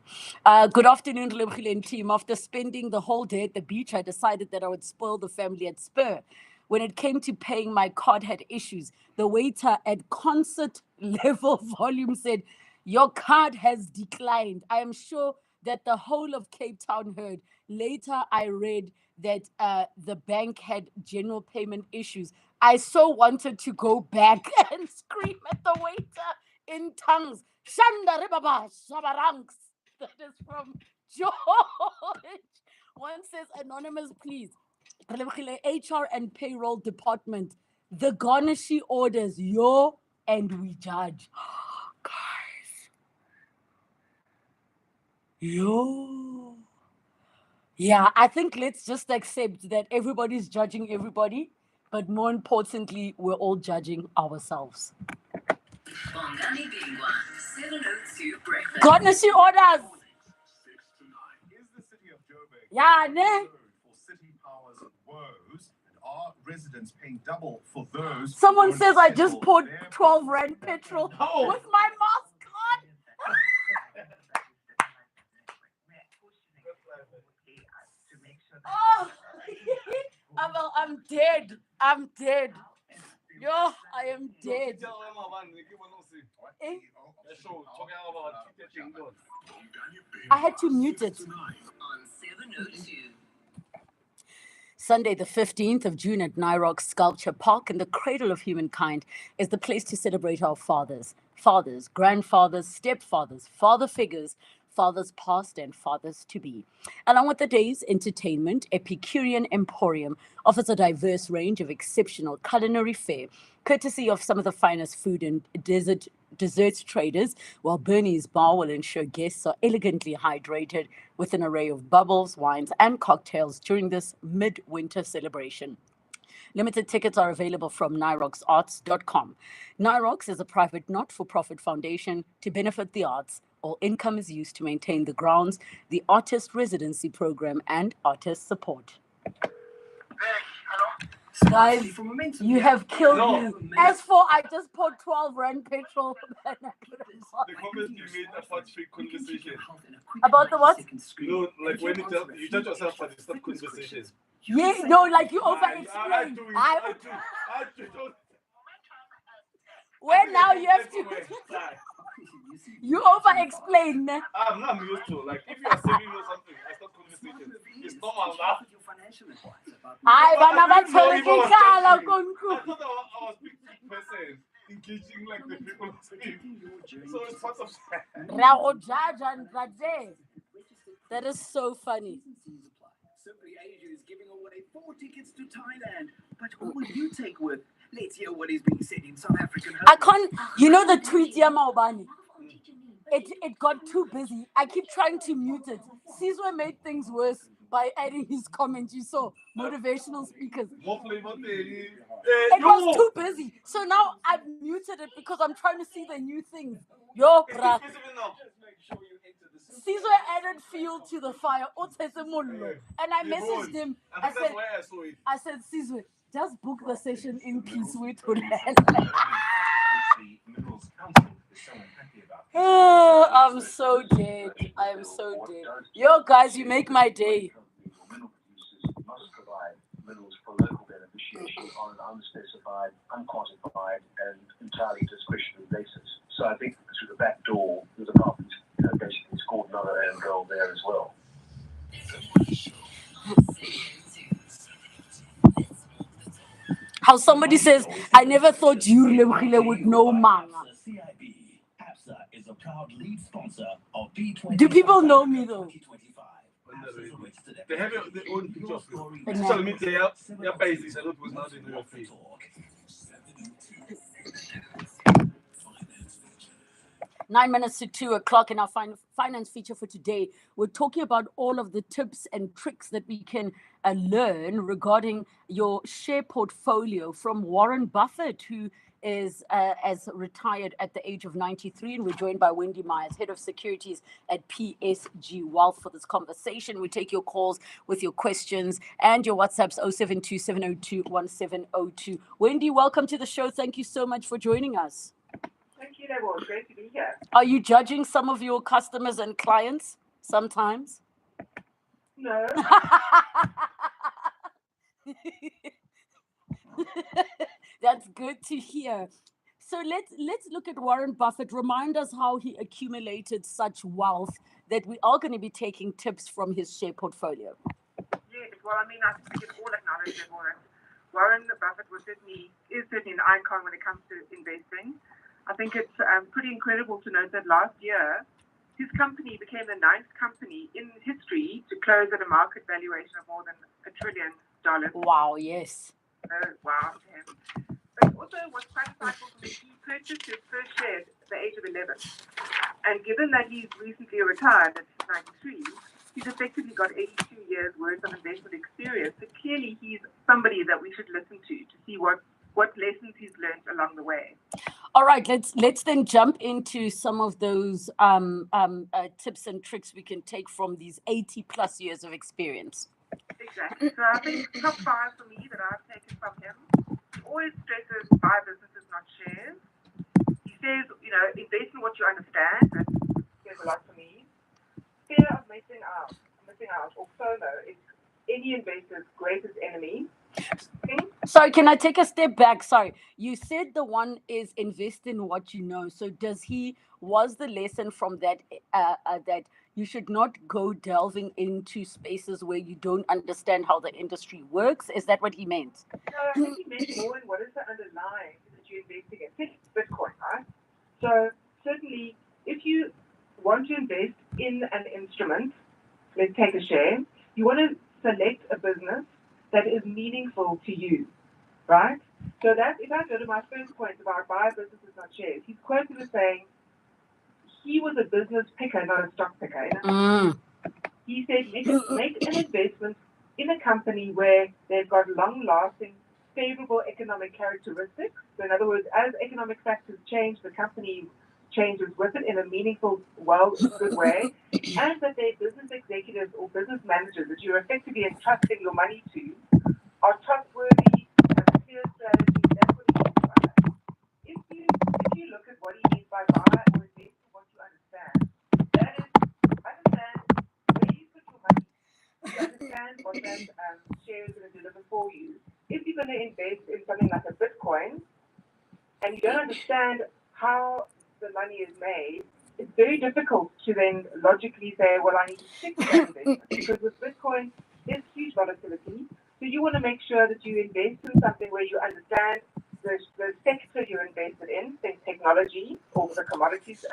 Good afternoon, Lebogile team. After spending the whole day at the beach, I decided that I would spoil the family at Spur. When it came to paying, my card had issues. The waiter at concert level volume said, your card has declined. I am sure that the whole of Cape Town heard. Later, I read that the bank had general payment issues. I so wanted to go back and scream at the waiter in tongues. Shanda Ribaba Shabaranks. That is from George. One says, anonymous, please. HR and payroll department. The garnishee orders, and we judge. Guys. Yeah, I think let's just accept that everybody's judging everybody, but more importantly, we're all judging ourselves. Bongani Bingwa, 702 breakfast. Garnishee orders. Is the city of Joburg Yeah, ne? for city powers woes, and are residents paying double for those? Someone says I just poured 12 Rand petrol with my mask on. Oh, I'm dead. I'm dead. I am dead. I had to mute it. Sunday, the 15th of June at Nyrock Sculpture Park in the Cradle of Humankind is the place to celebrate our fathers, grandfathers, stepfathers, father figures, fathers past and fathers to be. Along with the day's entertainment, Epicurean Emporium offers a diverse range of exceptional culinary fare, courtesy of some of the finest food and desserts traders, while Bernie's bar will ensure guests are elegantly hydrated with an array of bubbles, wines, and cocktails during this midwinter celebration. Limited tickets are available from nyroxarts.com. Nyrox is a private not-for-profit foundation to benefit the arts. All income is used to maintain the grounds, the artist residency program, and artist support. Guys, you have killed me. As for I just poured 12 Rand petrol. The comment you made about fake conversation. About the what? No, like when you judge yourself for the stop conversation. Yeah, no, like you over-explained. I do. Where now you have to... You over-explain. I'm not used to. Like, if you are saving or something, I start conversation. It's normal now. I thought I was big person engaging like the people saying. So it's sort of that is so funny. Simply Asia is giving away 4 tickets to Thailand. But who will you take with? Let's hear what is being said in South African. I can't, you know the tweet, Yamaobani? It got too busy. I keep trying to mute it. Caesar made things worse by adding his comments. You saw motivational speakers. It was too busy. So now I've muted it because I'm trying to see the new things. Yo, bruh. Caesar added fuel to the fire. And I messaged him. I said, Caesar, just book the session in peace with Oh, I'm so dead. I am so dead. Yo, guys, you make my day. Must provide minerals for local beneficiation on an unspecified, unquantified, and entirely discretionary basis. So I think through the back door, there's a department basically scored another end goal there as well. How somebody says, I never thought you would know manga. Do people know me though? They have their own picture of you. Social media, your basis, I don't know now they know your face. 9 minutes to 2 o'clock in our finance feature for today. We're talking about all of the tips and tricks that we can learn regarding your share portfolio from Warren Buffett, who is as retired at the age of 93. And we're joined by Wendy Myers, Head of Securities at PSG Wealth, for this conversation. We take your calls with your questions and your WhatsApps 072-702-1702. Wendy, welcome to the show. Thank you so much for joining us. Thank you, Deborah. It's great to be here. Are you judging some of your customers and clients sometimes? No. That's good to hear. So let's look at Warren Buffett. Remind us how he accumulated such wealth that we are going to be taking tips from his share portfolio. Yes, well, I mean, I think we can all acknowledge that Warren Buffett is certainly an icon when it comes to investing. I think it's pretty incredible to note that last year, his company became the 9th company in history to close at a market valuation of more than $1 trillion. Wow, yes. Wow to him. But also, what's quite insightful for me, he purchased his first shares at the age of 11. And given that he's recently retired at 93, he's effectively got 82 years worth of investment experience. So clearly, he's somebody that we should listen to see what lessons he's learned along the way. All right, let's then jump into some of those tips and tricks we can take from these 80 plus years of experience. Exactly. So I think top 5 for me that I've taken from him, he always stresses buy businesses, not shares. He says, invest in what you understand. That says a lot for me. Fear of missing out or FOMO is any investor's greatest enemy. Sorry, can I take a step back? Sorry, you said the one is invest in what you know. So was the lesson from that that you should not go delving into spaces where you don't understand how the industry works? Is that what he meant? No, I think he meant more in what is the underlying that you're investing in. Take Bitcoin, right? So certainly, if you want to invest in an instrument, let's take a share, you want to select a business that is meaningful to you, right? So that, if I go to my first point about buy businesses, not shares, he's quoted as saying he was a business picker, not a stock picker. He said, make an investment in a company where they've got long-lasting, favorable economic characteristics. So in other words, as economic factors change, the company changes with it in a meaningful, good way, and that their business executives or business managers that you're effectively entrusting your money to are trustworthy, have a clear strategy. That's what he means by that. If you look at what he means by buy or invest in what you understand, that is understand where you put your money. You understand what that share is going to deliver for you. If you're going to invest in something like a Bitcoin and you don't understand how the money is made, it's very difficult to then logically say, well, I need to stick to that investment. Because with Bitcoin, there's huge volatility. So you want to make sure that you invest in something where you understand the sector you're invested in, think technology or the commodities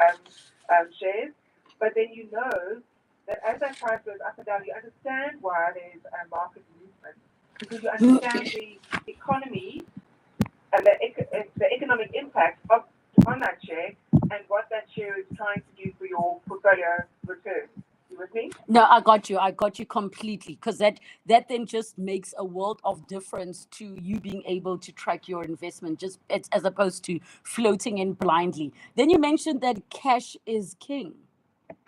shares, but then you know that as that price goes up and down, you understand why there's a market movement, because you understand the economy and the economic impact on that share and what that share is trying to do for your portfolio return. You with me? No, I got you completely, because that then just makes a world of difference to you being able to track your investment, just as opposed to floating in blindly. Then you mentioned that cash is king.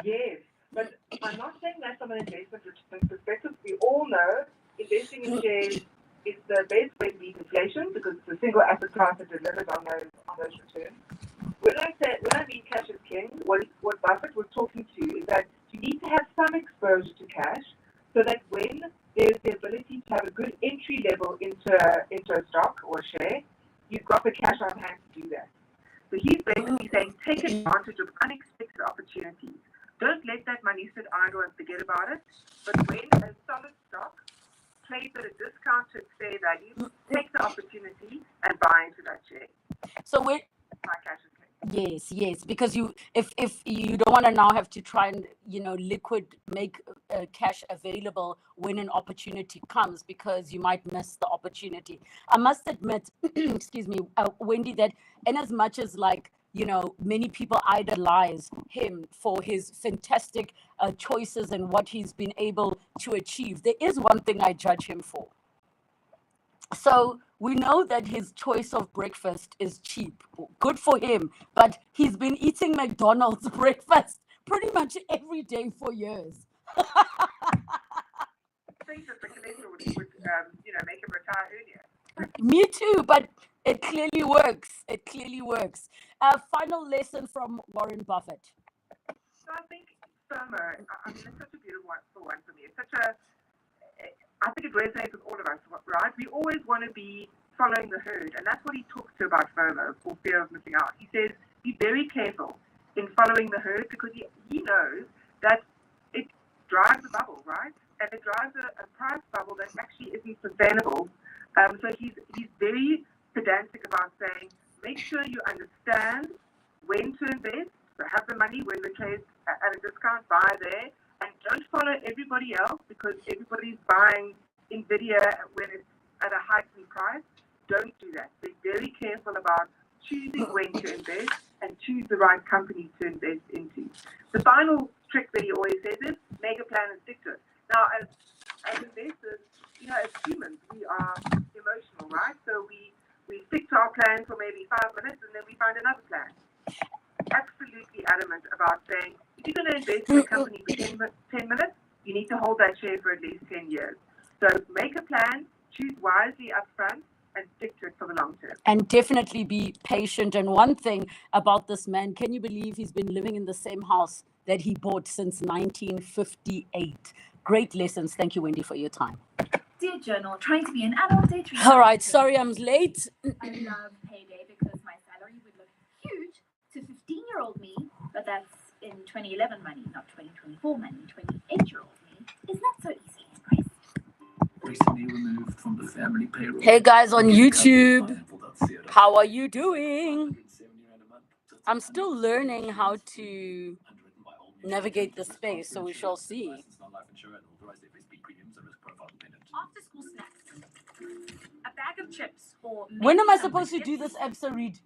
Yes, but I'm not saying that from an investment return perspective. We all know investing in shares is the best way to beat inflation because it's a single asset class that delivers on those returns. When I mean cash is king, what Buffett was talking to is that you need to have some exposure to cash so that when there's the ability to have a good entry level into a stock or a share, you've got the cash on hand to do that. So he's basically saying take advantage of unexpected opportunities. Don't let that money sit idle and forget about it. But when a solid stock trades at a discount to its fair value, take the opportunity and buy into that share. So we're My cash is king. Yes, because if you don't want to now have to try and make cash available when an opportunity comes, because you might miss the opportunity. I must admit, excuse me, Wendy, that in as much as many people idolize him for his fantastic choices and what he's been able to achieve, there is one thing I judge him for. So we know that his choice of breakfast is cheap. Good for him. But he's been eating McDonald's breakfast pretty much every day for years. I think that the cholesterol would make him retire earlier. Me too, but it clearly works. It clearly works. Final lesson from Warren Buffett. So I think FOMO, I mean, it's such a beautiful one for me. I think it resonates with all of us, right? We always want to be following the herd, and that's what he talks to about FOMO, or fear of missing out. He says, be very careful in following the herd because he knows that it drives a bubble, right? And it drives a price bubble that actually isn't sustainable. So he's very pedantic about saying, make sure you understand when to invest, so have the money when the trade's at a discount, buy there, and don't follow everybody else because everybody's buying NVIDIA when it's at a heightened price. Don't do that. Be very careful about choosing when to invest and choose the right company to invest into. The final trick that he always says is make a plan and stick to it. Now, as investors, as humans, we are emotional, right? So we stick to our plan for maybe 5 minutes and then we find another plan. Absolutely adamant about saying, if you're going to invest in a company for 10 minutes, you need to hold that share for at least 10 years. So make a plan, choose wisely up front, and stick to it for the long term. And definitely be patient. And one thing about this man, can you believe he's been living in the same house that he bought since 1958? Great lessons. Thank you, Wendy, for your time. Dear Journal, trying to be an adult day. All right, sorry I'm late. I love payday because my salary would look huge to 15-year-old me, but that's in 2011 money, not 2024 money. 28-year-old me is not so easily expressed. Recently removed from the family payroll. Hey guys on YouTube, how are you doing? I'm still learning how to navigate the space, so we shall see. After school snacks, a bag of chips, or When am I supposed to do this episode read?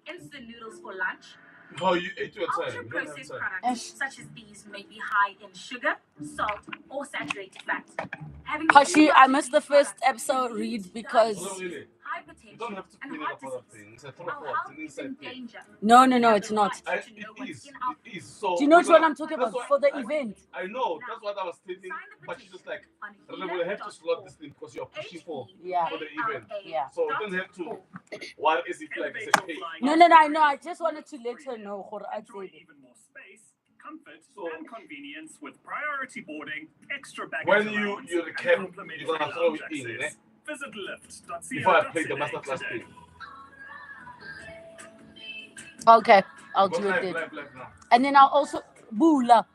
instant noodles for lunch. Oh, you ate your time. Ultra-processed products such as these may be high in sugar, salt, or saturated fat. Hashi, I missed the first episode read because... High potential and heart disease. Our health is in danger. No, it's not. It is. So Do you know what I'm talking about for the event? I know. That's what I was thinking. But she's just like, we have to slot this thing because you're pushing for the event. Yeah. So we don't have to. What is it like? It's a cake. No, I know. I just wanted to let her know. Even more space, comfort, and convenience with priority boarding, extra baggage. When you recap, you're gonna throw it in, eh? Visit lift.co.za Before I play the masterclass thing. Okay. I'll do it then. And then I'll also Bula.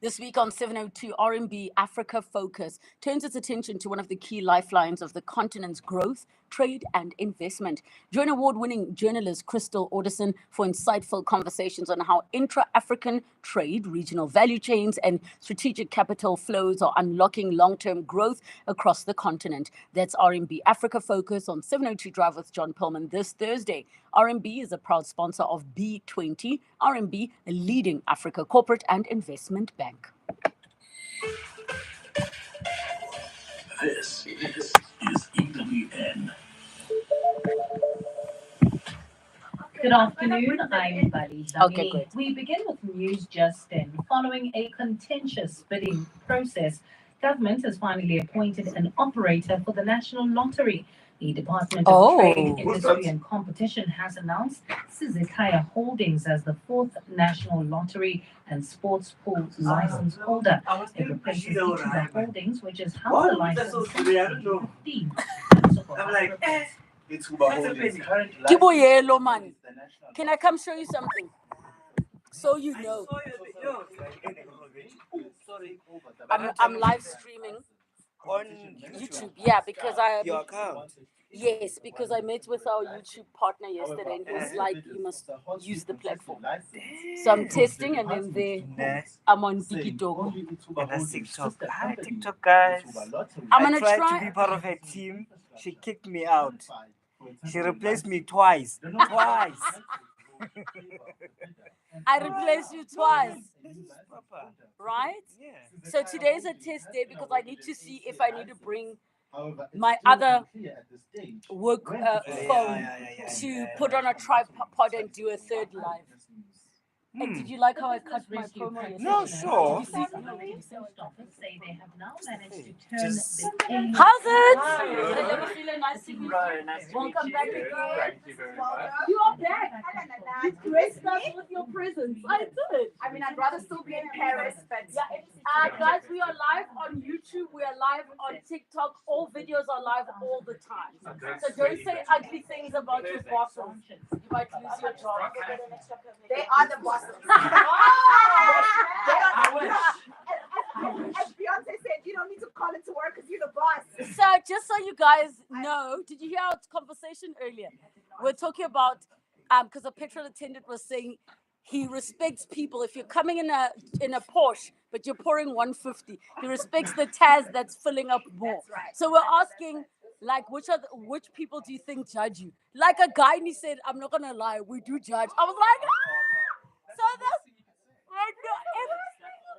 This week on 702, RMB Africa Focus turns its attention to one of the key lifelines of the continent's growth, trade, and investment. Join award-winning journalist Crystal Alderson for insightful conversations on how intra-African trade, regional value chains, and strategic capital flows are unlocking long-term growth across the continent. That's RMB Africa Focus on 702 Drive with John Pillman this Thursday. RMB is a proud sponsor of B20, RMB, a leading Africa corporate and investment bank. This is EWN. Good afternoon, I'm Bali Dami. Okay, great. We begin with news just in. Following a contentious bidding process, government has finally appointed an operator for the National Lottery. The Department of Trade, Industry and Competition has announced Sizikaya Holdings as the fourth National Lottery and Sports Pool license holder. It replaces Ituba Holdings, which has held the license since 2015. I'm like, Ituba Holdings current Kiboyelo, man. Can I come show you something? So you know. I'm live streaming on YouTube. Yeah, because your account. Yes, because I met with our YouTube partner yesterday and he was like, you must use the platform. So I'm testing and then I'm on TikTok. And that's TikTok. Hi, TikTok guys. I'm gonna try try to be part of her team. She kicked me out. She replaced me twice. Twice. I replaced you twice. Right? Yeah. So today's a test day because I need to see if I need to bring my other work phone to put on a tripod and do a third live. And did you like how I cut my promo yesterday? No, sure. Did you see? How's it? Nice to meet you. Welcome back again. Thank you very much. You are back. You graced us with your presence. I did. I mean, I'd rather still be in Paris, but guys, we are live on YouTube. We are live on TikTok. All videos are live all the time. So don't say ugly things about your bosses. You might lose your job. they are the bosses. I wish. As Beyonce said, you don't need to call it to work because you're the boss. So just so you guys know, did you hear our conversation earlier? We're talking about because a petrol attendant was saying he respects people. If you're coming in a Porsche, but you're pouring 150, he respects the Taz that's filling up more. That's right. So we're asking, like, which people do you think judge you? Like a guy, and he said, I'm not gonna lie, we do judge. I was like, so that's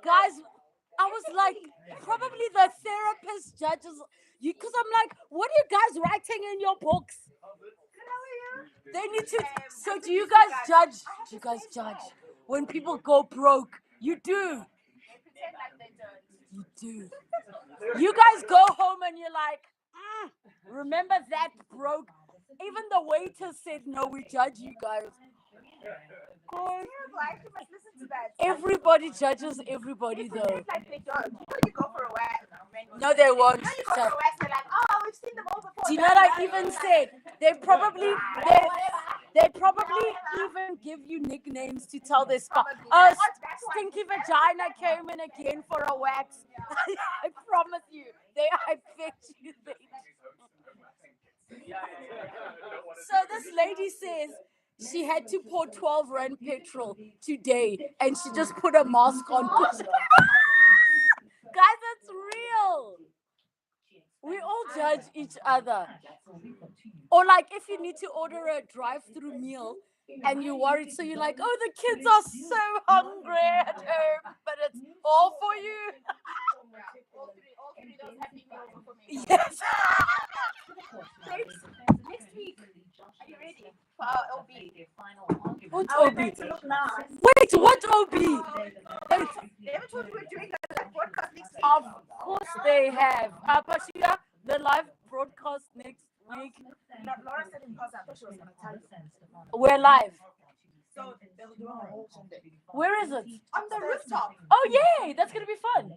guys. I was like, probably the therapist judges you, because I'm like, what are you guys writing in your books? They need to. So do you guys judge? Do you guys judge when people go broke? You do. They pretend like they don't. You do. You guys go home and you're like, remember that broke? Even the waiter said, no, we judge you guys. You must listen to that. Everybody judges everybody, though. Like they don't. You go for a wax. No, they won't. You go for a wax, they're like, oh, we've seen them all before. Do you know what I even said? They probably even give you nicknames to tell their spot. Oh, Stinky Vagina came in again for a wax. I promise you. I bet you they do. So this lady says she had to pour 12 Rand petrol today and she just put a mask on. Guys, that's real. We all judge each other. Or like if you need to order a drive-through meal and you're worried, so you're like, oh, the kids are so hungry at home, but it's all for you. All three of those happy meals for me. Yes. Next week, are you ready for our OB? What Are we OB? going to look now? Wait, what OB? They haven't told you we're doing a broadcast next week. Of course they have. Pashia, the live broadcast next week. Laura said in person, I thought she was going to tell you. We're live. So they'll do a whole Sunday. Where is it? On the rooftop. Oh, yay! That's gonna be fun.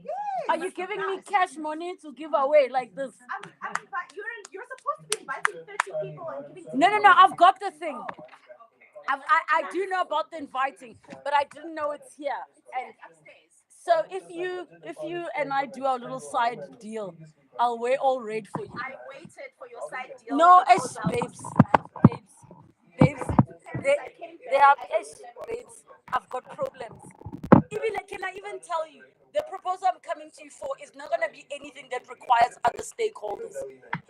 Are you giving me cash money to give away like this? You're supposed to be inviting 30 people and giving. No. I've got the thing. I do know about the inviting, but I didn't know it's here. And Upstairs. so if you and I do our little side deal, I'll wear all red for you. I waited for your side deal. No, babes. They are babes. I've got problems. Even can I even tell you, the proposal I'm coming to you for is not going to be anything that requires other stakeholders,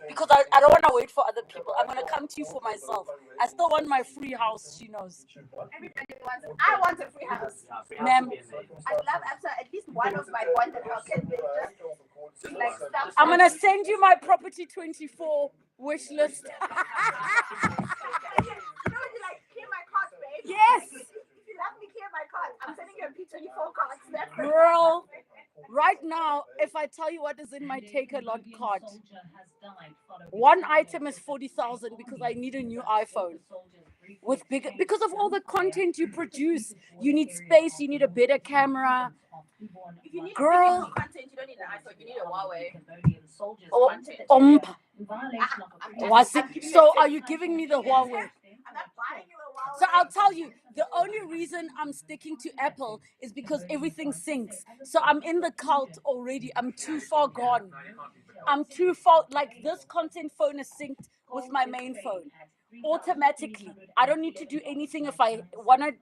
because I don't want to wait for other people. I'm going to come to you for myself. I still want my free house. She knows. Everybody wants. I want a free house. Ma'am, I'd love at least one of my bonded houses. Just like stuff. I'm going to send you my property 24 wish list. You know when you like clear my card, babe? Yes. If you let me clear my card, I'm sending you a P24 card. Girl, right now, if I tell you what is in my take a lot card, one item is 40,000 because I need a new iPhone. With bigger, because of all the content you produce, you need space, you need a better camera. If you need Girl, content, you don't need an iPhone, you need a Huawei. Was it? So are you giving me the Huawei? I'm not buying you a Huawei. So I'll tell you, the only reason I'm sticking to Apple is because everything syncs. So I'm in the cult already. I'm too far gone. I'm too far, like this content phone is synced with my main phone automatically. I don't need to do anything. If I want to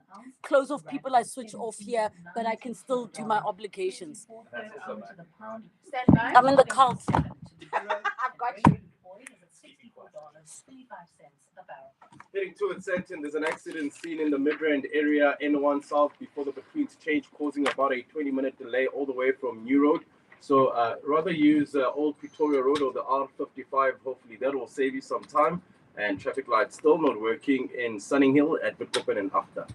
close off people, I switch off here, but I can still do my obligations. I'm in the cult. I've got you. Heading towards Sandton, there's an accident seen in the Midrand area, N1 South, before the betweens change, causing about a 20-minute delay all the way from New Road. So rather use Old Pretoria Road or the R55. Hopefully that will save you some time. And traffic lights still not working in Sunning Hill at Bitcopen and after.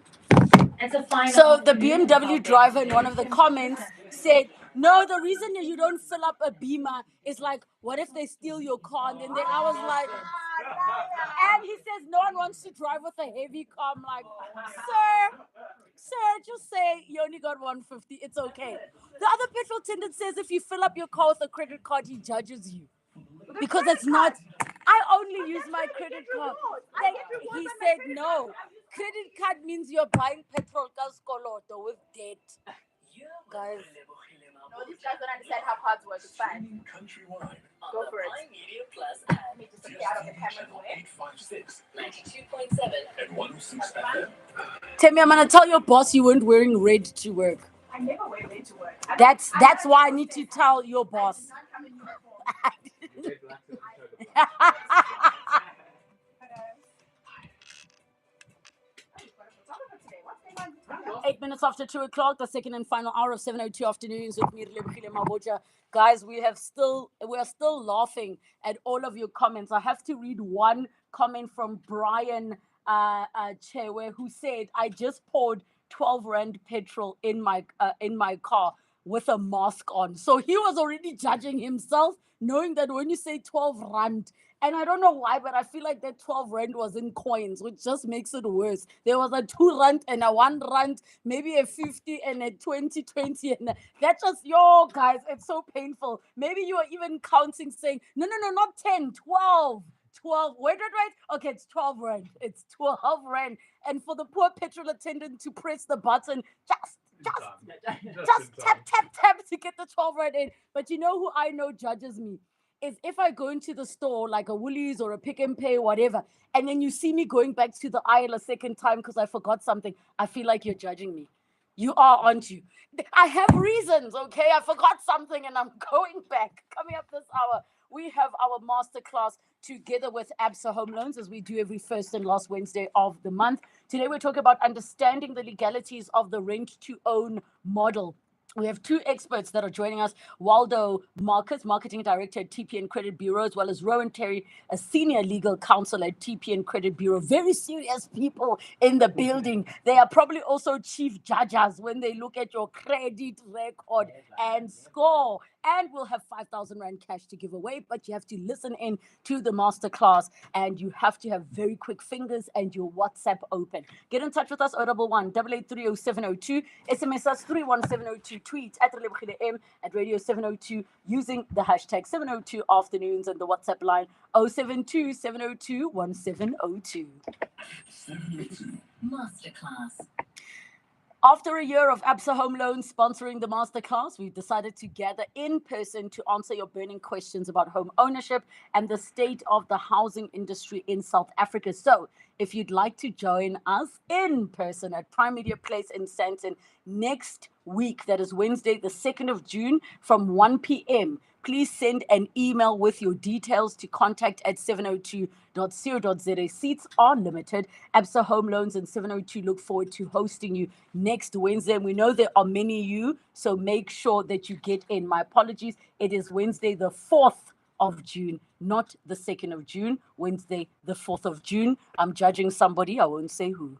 So the BMW driver in one of the comments said, no, the reason you don't fill up a Beamer is like, what if they steal your car? And then I was like, and he says no one wants to drive with a heavy car. I'm like, sir, just say you only got 150. It's okay. The other petrol attendant says if you fill up your car with a credit card, he judges you. Because it's not, I only use my credit card. He said no. Credit card means you're buying petrol with debt. Guys. No, these guys don't understand how cards work. It's fine. Go for it. Let me just get out of the camera's way. 92.7 and 106 FM. Temi, I'm gonna tell your boss you weren't wearing red to work. I never wear red to work. That's why I need to tell your boss. 8 minutes after 2 o'clock, the second and final hour of 7:02 afternoons with me, Lebogile Mabotja. Guys, we are still laughing at all of your comments. I have to read one comment from Brian Chewe, who said, "I just poured 12 rand petrol in my car with a mask on." So he was already judging himself, knowing that when you say 12 rand, and I don't know why, but I feel like that 12 rand was in coins, which just makes it worse. There was a 2 rand and a 1 rand, maybe a 50 and a 20, and that's just, guys, it's so painful. Maybe you are even counting, saying, no, not 10, 12. 12. Wait. Okay, it's 12 rand. It's 12 rand. And for the poor petrol attendant to press the button, just tap to get the 12 rand in. But you know who I know judges me? Is if I go into the store like a Woolies or a Pick and Pay, whatever, and then you see me going back to the aisle a second time because I forgot something, I feel like you're judging me. You are, aren't you? I have reasons, okay? I forgot something and I'm going back. Coming up this hour, we have our masterclass together with Absa Home Loans, as we do every first and last Wednesday of the month. Today we're talking about understanding the legalities of the rent-to-own model. We have two experts that are joining us, Waldo Marcus, Marketing Director at TPN Credit Bureau, as well as Rowan Terry, a Senior Legal Counsel at TPN Credit Bureau. Very serious people in the building. They are probably also chief judges when they look at your credit record and score. and we'll have 5,000 Rand cash to give away. But you have to listen in to the masterclass, and you have to have very quick fingers and your WhatsApp open. Get in touch with us, 011 883 0702, SMS us 31702, tweet at Relebogile M at Radio 702 using the hashtag 702 afternoons, and the WhatsApp line 072 702 1702. 702 Masterclass. After a year of Absa Home Loans sponsoring the masterclass, we've decided to gather in person to answer your burning questions about home ownership and the state of the housing industry in South Africa. So if you'd like to join us in person at Prime Media Place in Sandton next week, that is Wednesday, the 2nd of June from 1 p.m., please send an email with your details to contact@702.co.za. Seats are limited. Absa Home Loans and 702 look forward to hosting you next Wednesday. And we know there are many of you, so make sure that you get in. My apologies. It is Wednesday, the 4th of June, not the 2nd of June. Wednesday, the 4th of June. I'm judging somebody. I won't say who.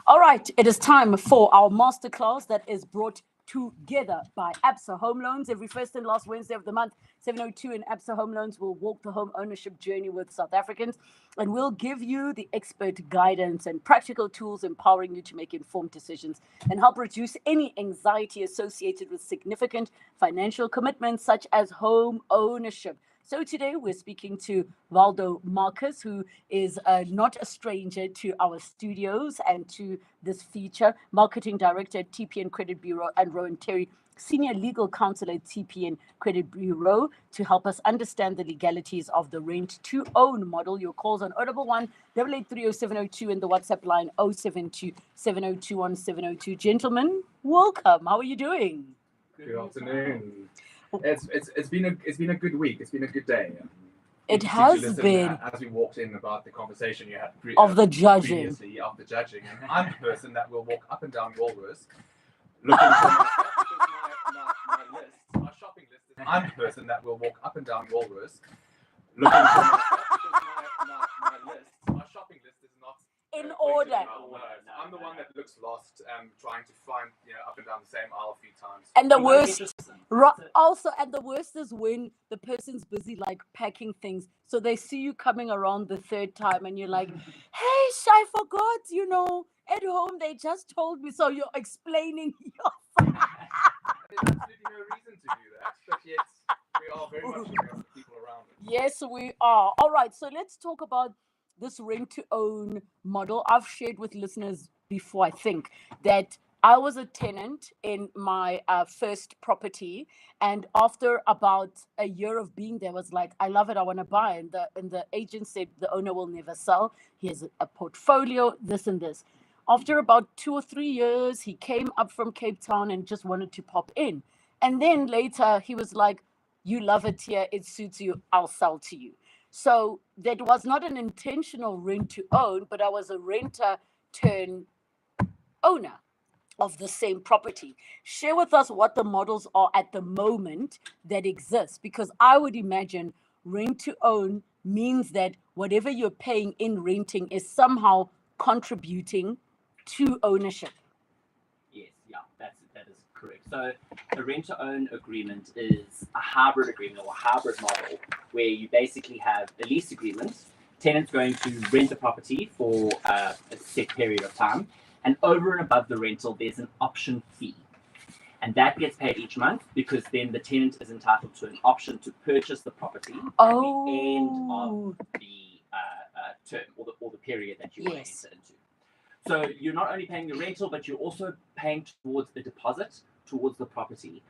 All right, it is time for our masterclass that is brought together by Absa Home Loans. Every first and last Wednesday of the month, 702 and Absa Home Loans will walk the home ownership journey with South Africans, and we'll give you the expert guidance and practical tools empowering you to make informed decisions and help reduce any anxiety associated with significant financial commitments such as home ownership. So today we're speaking to Waldo Marcus, who is not a stranger to our studios and to this feature, Marketing Director at TPN Credit Bureau, and Rowan Terry, Senior Legal Counsel at TPN Credit Bureau, to help us understand the legalities of the rent-to-own model. Your calls on 011 883 0702 and the WhatsApp line 072 702 702. Gentlemen, welcome. How are you doing? Good afternoon. It's been a good week. It's been a good day. It has been. As we walked in about the conversation you had of the judging. Previously of the judging, and I'm the person that will walk up and down Woolworths looking for my shopping list. I'm the person that will walk up and down Woolworths looking for my shopping list is not in order. I'm the one that looks lost, trying to find, up and down the same aisle a few times. And the worst, and the worst is when the person's busy like packing things, so they see you coming around the third time, and you're like, "Hey, I forgot. At home they just told me." So you're explaining your. There's absolutely no reason to do that, but yet we are very much looking at the people around us. Yes, we are. All right, so let's talk about this rent-to-own model. I've shared with listeners before, I think, that I was a tenant in my first property, and after about a year of being there, was like, I love it, I want to buy. And the agent said the owner will never sell. He has a portfolio, this and this. After about 2 or 3 years, he came up from Cape Town and just wanted to pop in. And then later, he was like, you love it here, it suits you, I'll sell to you. So that was not an intentional rent to own, but I was a renter turn owner of the same property. Share with us what the models are at the moment that exist, because I would imagine rent to own means that whatever you're paying in renting is somehow contributing to ownership. Yes, that is correct. So a rent-to-own agreement is a hybrid agreement or a hybrid model where you basically have a lease agreement. Tenant's going to rent the property for a set period of time, and over and above the rental, there's an option fee. And that gets paid each month, because then the tenant is entitled to an option to purchase the property at the end of the term or the period that you want to enter into. So you're not only paying the rental, but you're also paying towards the deposit towards the property.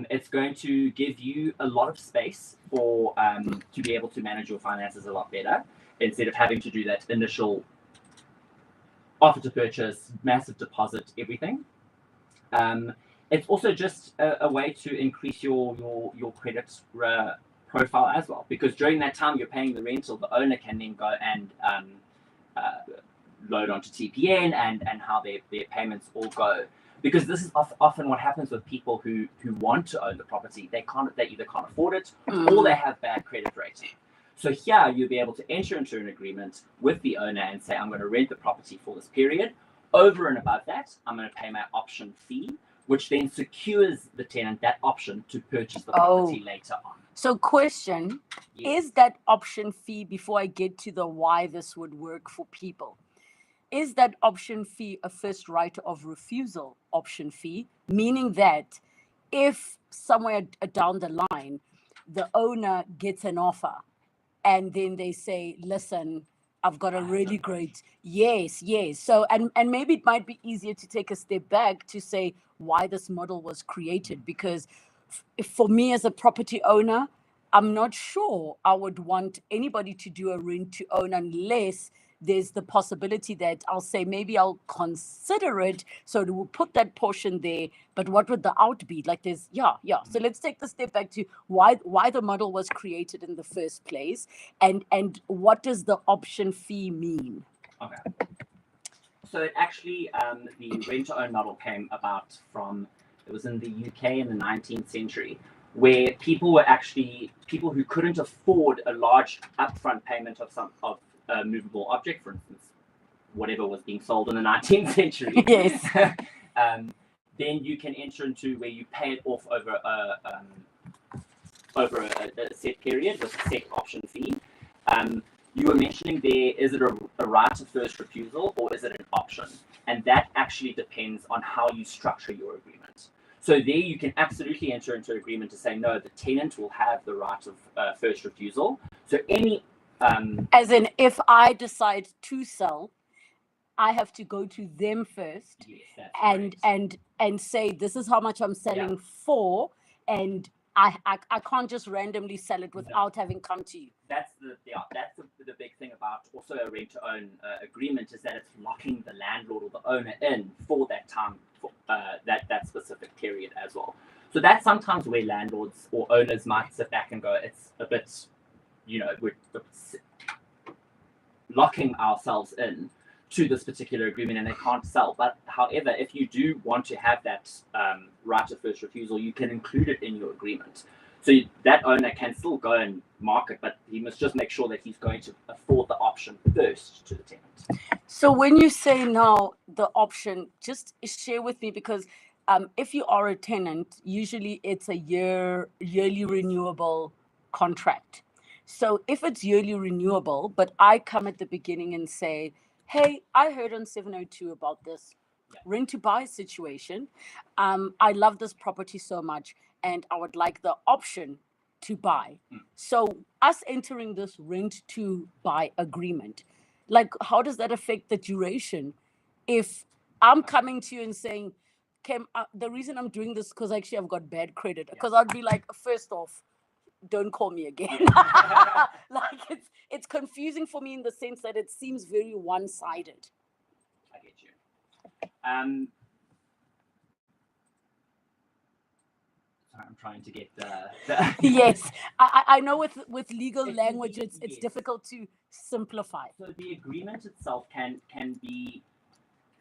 It's going to give you a lot of space for to be able to manage your finances a lot better, instead of having to do that initial offer to purchase, massive deposit, everything. It's also just a way to increase your credit profile as well, because during that time you're paying the rental, the owner can then go and load onto TPN and how their payments all go. Because this is often what happens with people who want to own the property. They either can't afford it or they have bad credit rating. So here you'll be able to enter into an agreement with the owner and say, I'm going to rent the property for this period. Over and above that, I'm going to pay my option fee, which then secures the tenant that option to purchase the property later on. So question, is that option fee, before I get to the why this would work for people, is that option fee a first right of refusal option fee, meaning that if somewhere down the line, the owner gets an offer and then they say, listen, I've got a really great, yes. So, and maybe it might be easier to take a step back to say why this model was created, because for me as a property owner, I'm not sure I would want anybody to do a rent to own unless there's the possibility that I'll say, maybe I'll consider it. So we'll put that portion there, but what would the out be? Like there's, So let's take the step back to why the model was created in the first place, and what does the option fee mean? Okay. So actually, the rent-to-own model came about from, it was in the UK in the 19th century, where people who couldn't afford a large upfront payment of a movable object, for instance, whatever was being sold in the 19th century. Yes. Then you can enter into where you pay it off over a set period with a set option fee. You were mentioning there, is it a right of first refusal or is it an option? And that actually depends on how you structure your agreement. So there you can absolutely enter into an agreement to say, no, the tenant will have the right of first refusal. So any... as in, if I decide to sell, I have to go to them first and say, this is how much I'm selling for, and I can't just randomly sell it without having come to you. That's the big thing about also a rent-to-own agreement, is that it's locking the landlord or the owner in for that time, for that specific period as well. So that's sometimes where landlords or owners might sit back and go, it's a bit, we're locking ourselves in to this particular agreement and they can't sell. But however, if you do want to have that right of first refusal, you can include it in your agreement. So that owner can still go and market, but he must just make sure that he's going to afford the option first to the tenant. So when you say now the option, just share with me, because if you are a tenant, usually it's a yearly renewable contract. So if it's yearly renewable, but I come at the beginning and say, hey, I heard on 702 about this rent to buy situation. I love this property so much and I would like the option to buy. So us entering this rent to buy agreement, like how does that affect the duration? If I'm coming to you and saying, Kim, the reason I'm doing this because actually I've got bad credit, because I'd be like, first off, don't call me again. Like it's confusing for me in the sense that it seems very one-sided. I get you. Sorry, I'm trying to get the Yes, I know with legal language it's difficult to simplify. So the agreement itself can be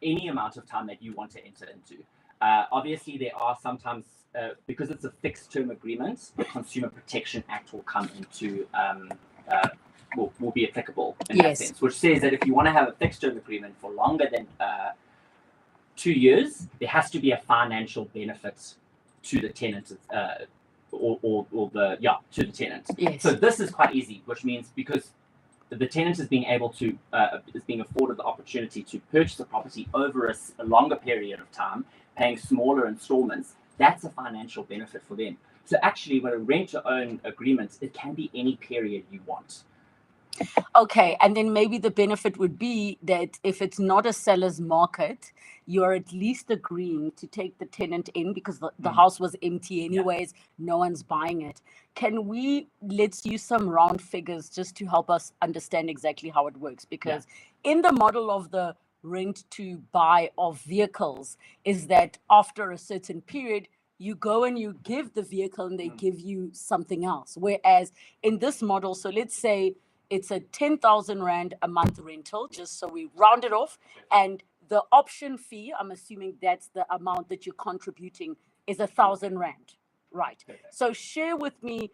any amount of time that you want to enter into. Obviously, there are sometimes, because it's a fixed term agreement, the Consumer Protection Act will come into, will be applicable in that sense, which says that if you want to have a fixed term agreement for longer than 2 years, there has to be a financial benefit to the tenant, to the tenant. Yes. So this is quite easy, which means because the tenant is being able to, is being afforded the opportunity to purchase a property over a longer period of time, paying smaller installments, that's a financial benefit for them. So actually, with a rent-to-own agreement, it can be any period you want. Okay, and then maybe the benefit would be that if it's not a seller's market, you're at least agreeing to take the tenant in because the house was empty anyways, no one's buying it. Let's use some round figures just to help us understand exactly how it works, because in the model of the rent to buy of vehicles is that after a certain period, you go and you give the vehicle and they give you something else. Whereas in this model, so let's say it's a 10,000 Rand a month rental, just so we round it off. And the option fee, I'm assuming that's the amount that you're contributing, is 1,000 Rand. Right. So share with me,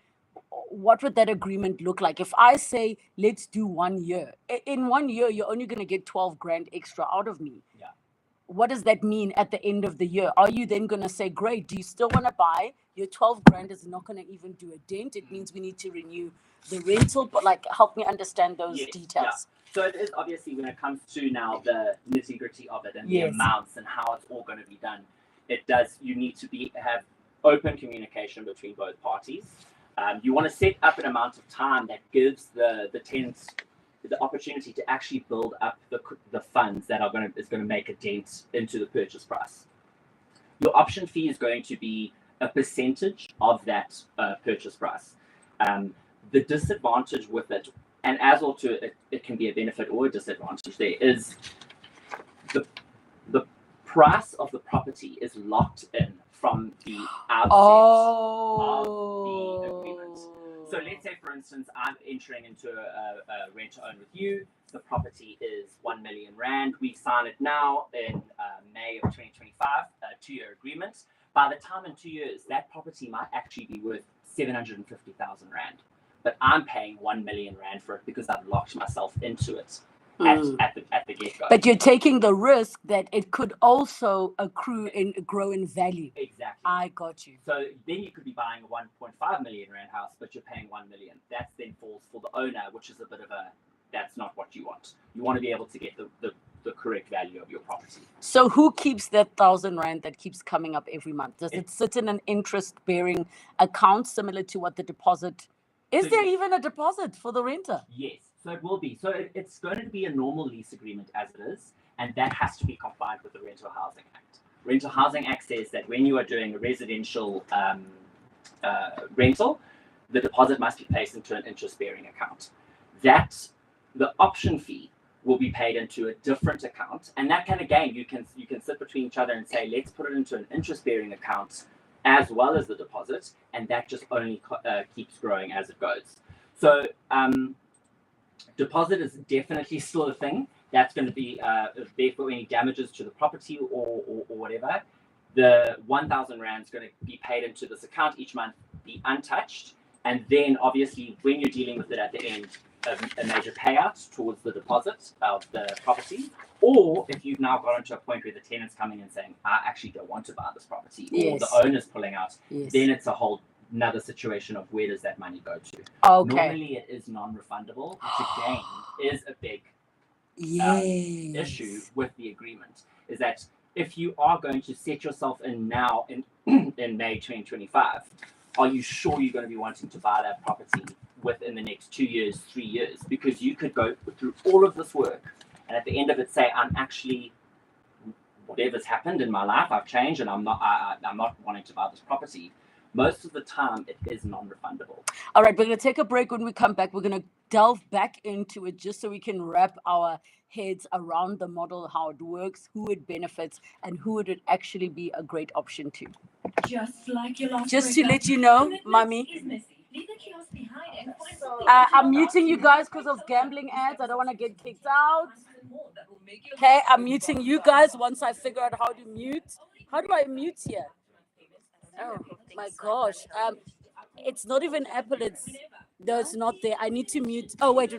what would that agreement look like? If I say, let's do 1 year. In 1 year, you're only going to get 12 grand extra out of me. Yeah. what does that mean at the end of the year? Are you then going to say, great, do you still want to buy? Your 12 grand is not going to even do a dent. It means we need to renew the rental. But like, help me understand those details. Yeah. So it is obviously when it comes to now the nitty-gritty of it and the amounts and how it's all going to be done, you need to have open communication between both parties. You want to set up an amount of time that gives the tenants the opportunity to actually build up the funds that is going to make a dent into the purchase price. Your option fee is going to be a percentage of that purchase price. The disadvantage with it, and as also it can be a benefit or a disadvantage, there is the price of the property is locked in from the outset of the agreement. So let's say, for instance, I'm entering into a rent-to-own with you. The property is 1 million rand. We sign it now in May of 2025, a 2-year agreement. By the time in 2 years, that property might actually be worth 750,000 rand. But I'm paying 1 million rand for it because I've locked myself into it at the get-go. But you're taking the risk that it could also grow in value. Exactly. I got you. So then you could be buying a 1.5 million rand house, but you're paying 1 million. That then falls for the owner, which is a bit of that's not what you want. You want to be able to get the correct value of your property. So who keeps that 1,000 rand that keeps coming up every month? Does it sit in an interest-bearing account similar to what the deposit? Is there even a deposit for the renter? Yes, so it will be. So it's going to be a normal lease agreement as it is, and that has to be compliant with the Rental Housing Act. Rental Housing Act says that when you are doing a residential rental, the deposit must be placed into an interest-bearing account. The option fee will be paid into a different account, and that can, again, you can sit between each other and say, let's put it into an interest-bearing account as well as the deposit, and that just only keeps growing as it goes. So deposit is definitely still a thing. That's going to be there for any damages to the property or whatever. The 1,000 rand is going to be paid into this account each month, be untouched, and then obviously when you're dealing with it at the end, a major payout towards the deposit of the property, or if you've now gotten to a point where the tenant's coming and saying, I actually don't want to buy this property, or the owner's pulling out, then it's a whole another situation of where does that money go to. Normally it is non-refundable, which again is a big issue with the agreement, is that if you are going to set yourself in now in May 2025, are you sure you're going to be wanting to buy that property within the next 2 years, 3 years? Because you could go through all of this work and at the end of it say, I'm actually, whatever's happened in my life, I've changed and I'm not wanting to buy this property. Most of the time it is non-refundable. All right, we're going to take a break. When we come back, we're going to delve back into it just so we can wrap our heads around the model, how it works, who it benefits, and who it would actually be a great option to. Just like your last Just to let you know, Mommy, I'm muting you guys because of gambling ads. I don't want to get kicked out. Okay, I'm muting you guys once I figure out how to mute. How do I mute here? Oh my gosh. It's not even Apple. It's not there. I need to mute. Oh, wait.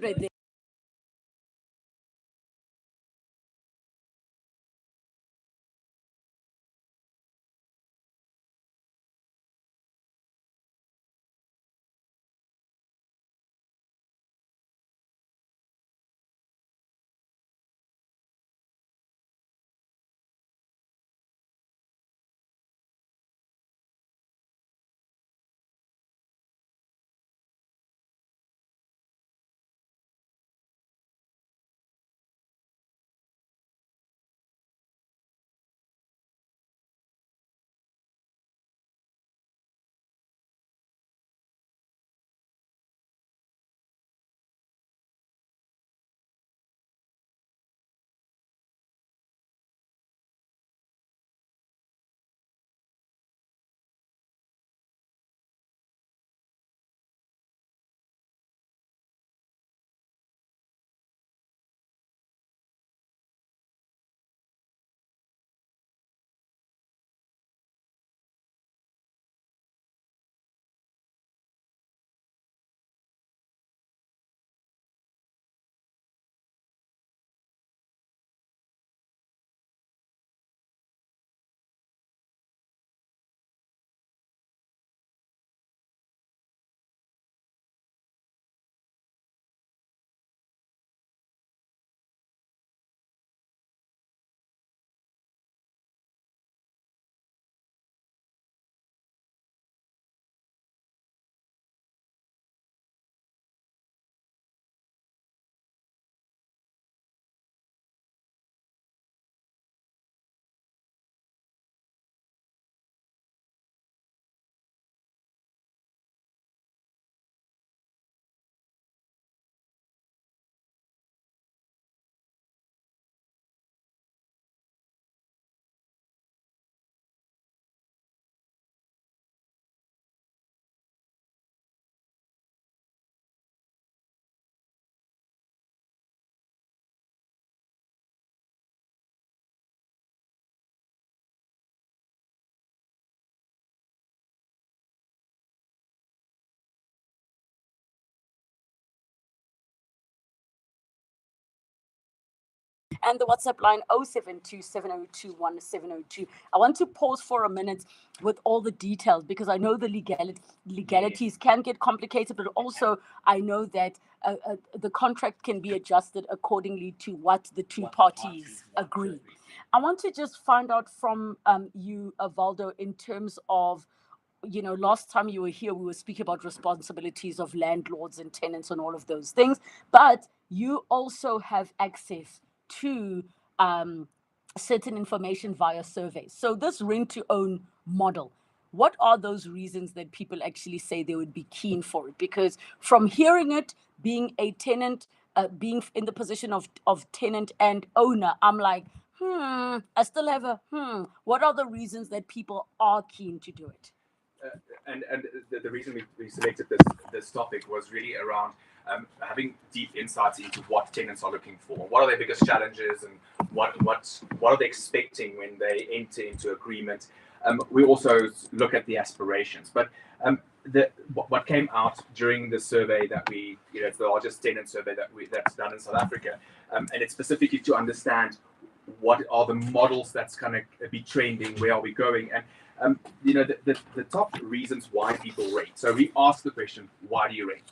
and the WhatsApp line 0727021702. I want to pause for a minute with all the details because I know the legalities can get complicated, but also I know that the contract can be adjusted accordingly to what the two parties agree. I want to just find out from you, Valdo, in terms of, last time you were here, we were speaking about responsibilities of landlords and tenants and all of those things, but you also have access to certain information via surveys. So this rent to own model, what are those reasons that people actually say they would be keen for it? Because from hearing it, being a tenant, being in the position of tenant and owner, I'm like, I still have what are the reasons that people are keen to do it? And the reason we selected this topic was really around having deep insights into what tenants are looking for, what are their biggest challenges, and what are they expecting when they enter into agreement. We also look at the aspirations, but what came out during the survey that it's the largest tenant survey that's done in South Africa, and it's specifically to understand what are the models that's going to be trending, where are we going, and the top reasons why people rent. So we ask the question, why do you rent?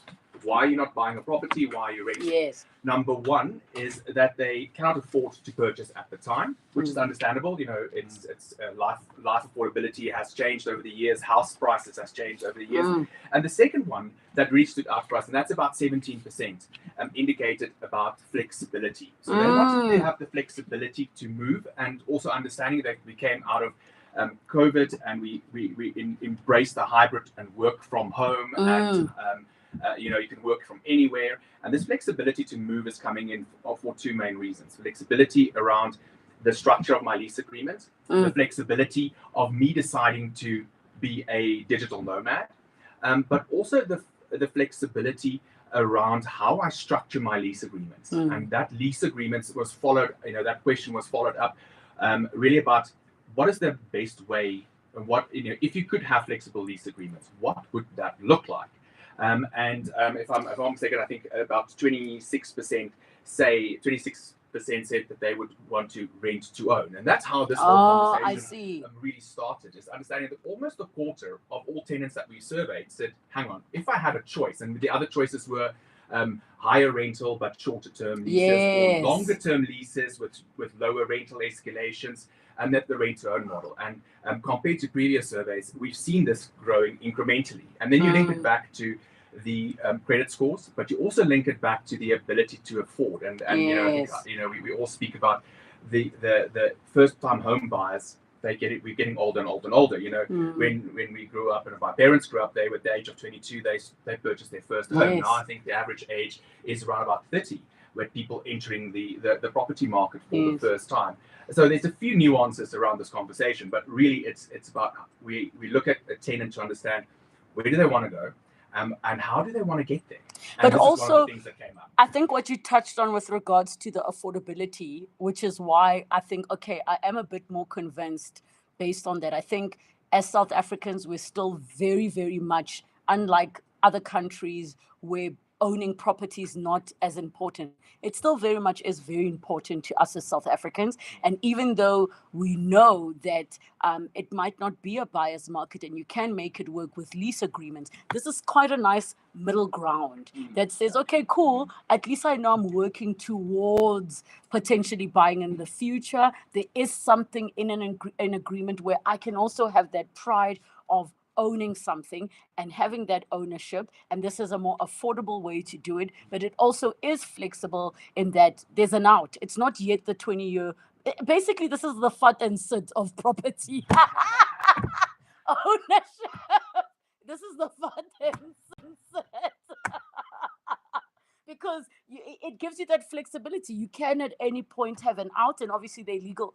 Why are you not buying a property? Why are you renting? Yes. Number one is that they cannot afford to purchase at the time, which is understandable. It's life affordability has changed over the years. House prices has changed over the years. And the second one that really stood out for us, and that's about 17%, indicated about flexibility. So they wanted to have the flexibility to move, and also understanding that we came out of COVID and we embraced the hybrid and work from home, and you can work from anywhere. And this flexibility to move is coming in for two main reasons: flexibility around the structure of my lease agreement, the flexibility of me deciding to be a digital nomad, but also the flexibility around how I structure my lease agreements. And that lease agreements was followed, that question was followed up really about what is the best way, and what, if you could have flexible lease agreements, what would that look like? If I'm mistaken, I think about 26% said that they would want to rent to own, and that's how this whole conversation really started. Is understanding that almost a quarter of all tenants that we surveyed said, "Hang on, if I had a choice," and the other choices were higher rental but shorter term leases, or longer term leases with lower rental escalations, and that the rent to own model. And compared to previous surveys, we've seen this growing incrementally. And then you link it back to the credit scores, but you also link it back to the ability to afford. And we all speak about the first time home buyers. We're getting older and older and older. When we grew up, and if my parents grew up, they were at the age of 22, they purchased their first home. Now I think the average age is around about 30, where people entering the property market for the first time. So there's a few nuances around this conversation, but really it's about we look at a tenant to understand where do they want to go, and how do they want to get there. And but also, is one of the things that came up. I think what you touched on with regards to the affordability, which is why I think, okay, I am a bit more convinced based on that. I think as South Africans, we're still very, very much, unlike other countries where owning property is not as important. It still very much is very important to us as South Africans. And even though we know that it might not be a buyer's market and you can make it work with lease agreements, this is quite a nice middle ground that says, okay, cool, at least I know I'm working towards potentially buying in the future. There is something in an agreement where I can also have that pride of owning something and having that ownership, and this is a more affordable way to do it, but it also is flexible in that there's an out. It's not yet the 20-year. Basically, this is the fat and sit of property ownership. This is the fat and sit. Because it gives you that flexibility. You can at any point have an out, and obviously the legal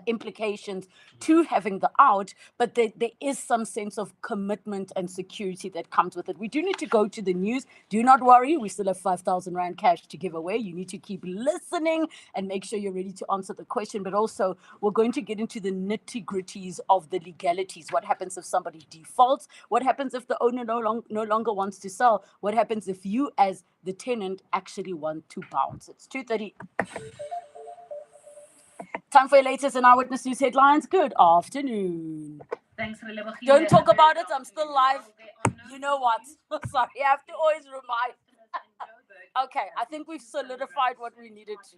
implications to having the out, but there is some sense of commitment and security that comes with it. We do need to go to the news. Do not worry, we still have 5,000 Rand cash to give away. You need to keep listening and make sure you're ready to answer the question, but also we're going to get into the nitty-gritties of the legalities. What happens if somebody defaults? What happens if the owner no longer wants to sell? What happens if you as the tenant actually want to bounce? It's 2:30. Time for your latest and Eyewitness News headlines. Good afternoon. Thanks, Relebo. Don't talk about it. I'm still live. You know what? Sorry, I have to always remind. Okay, I think we've solidified what we needed to.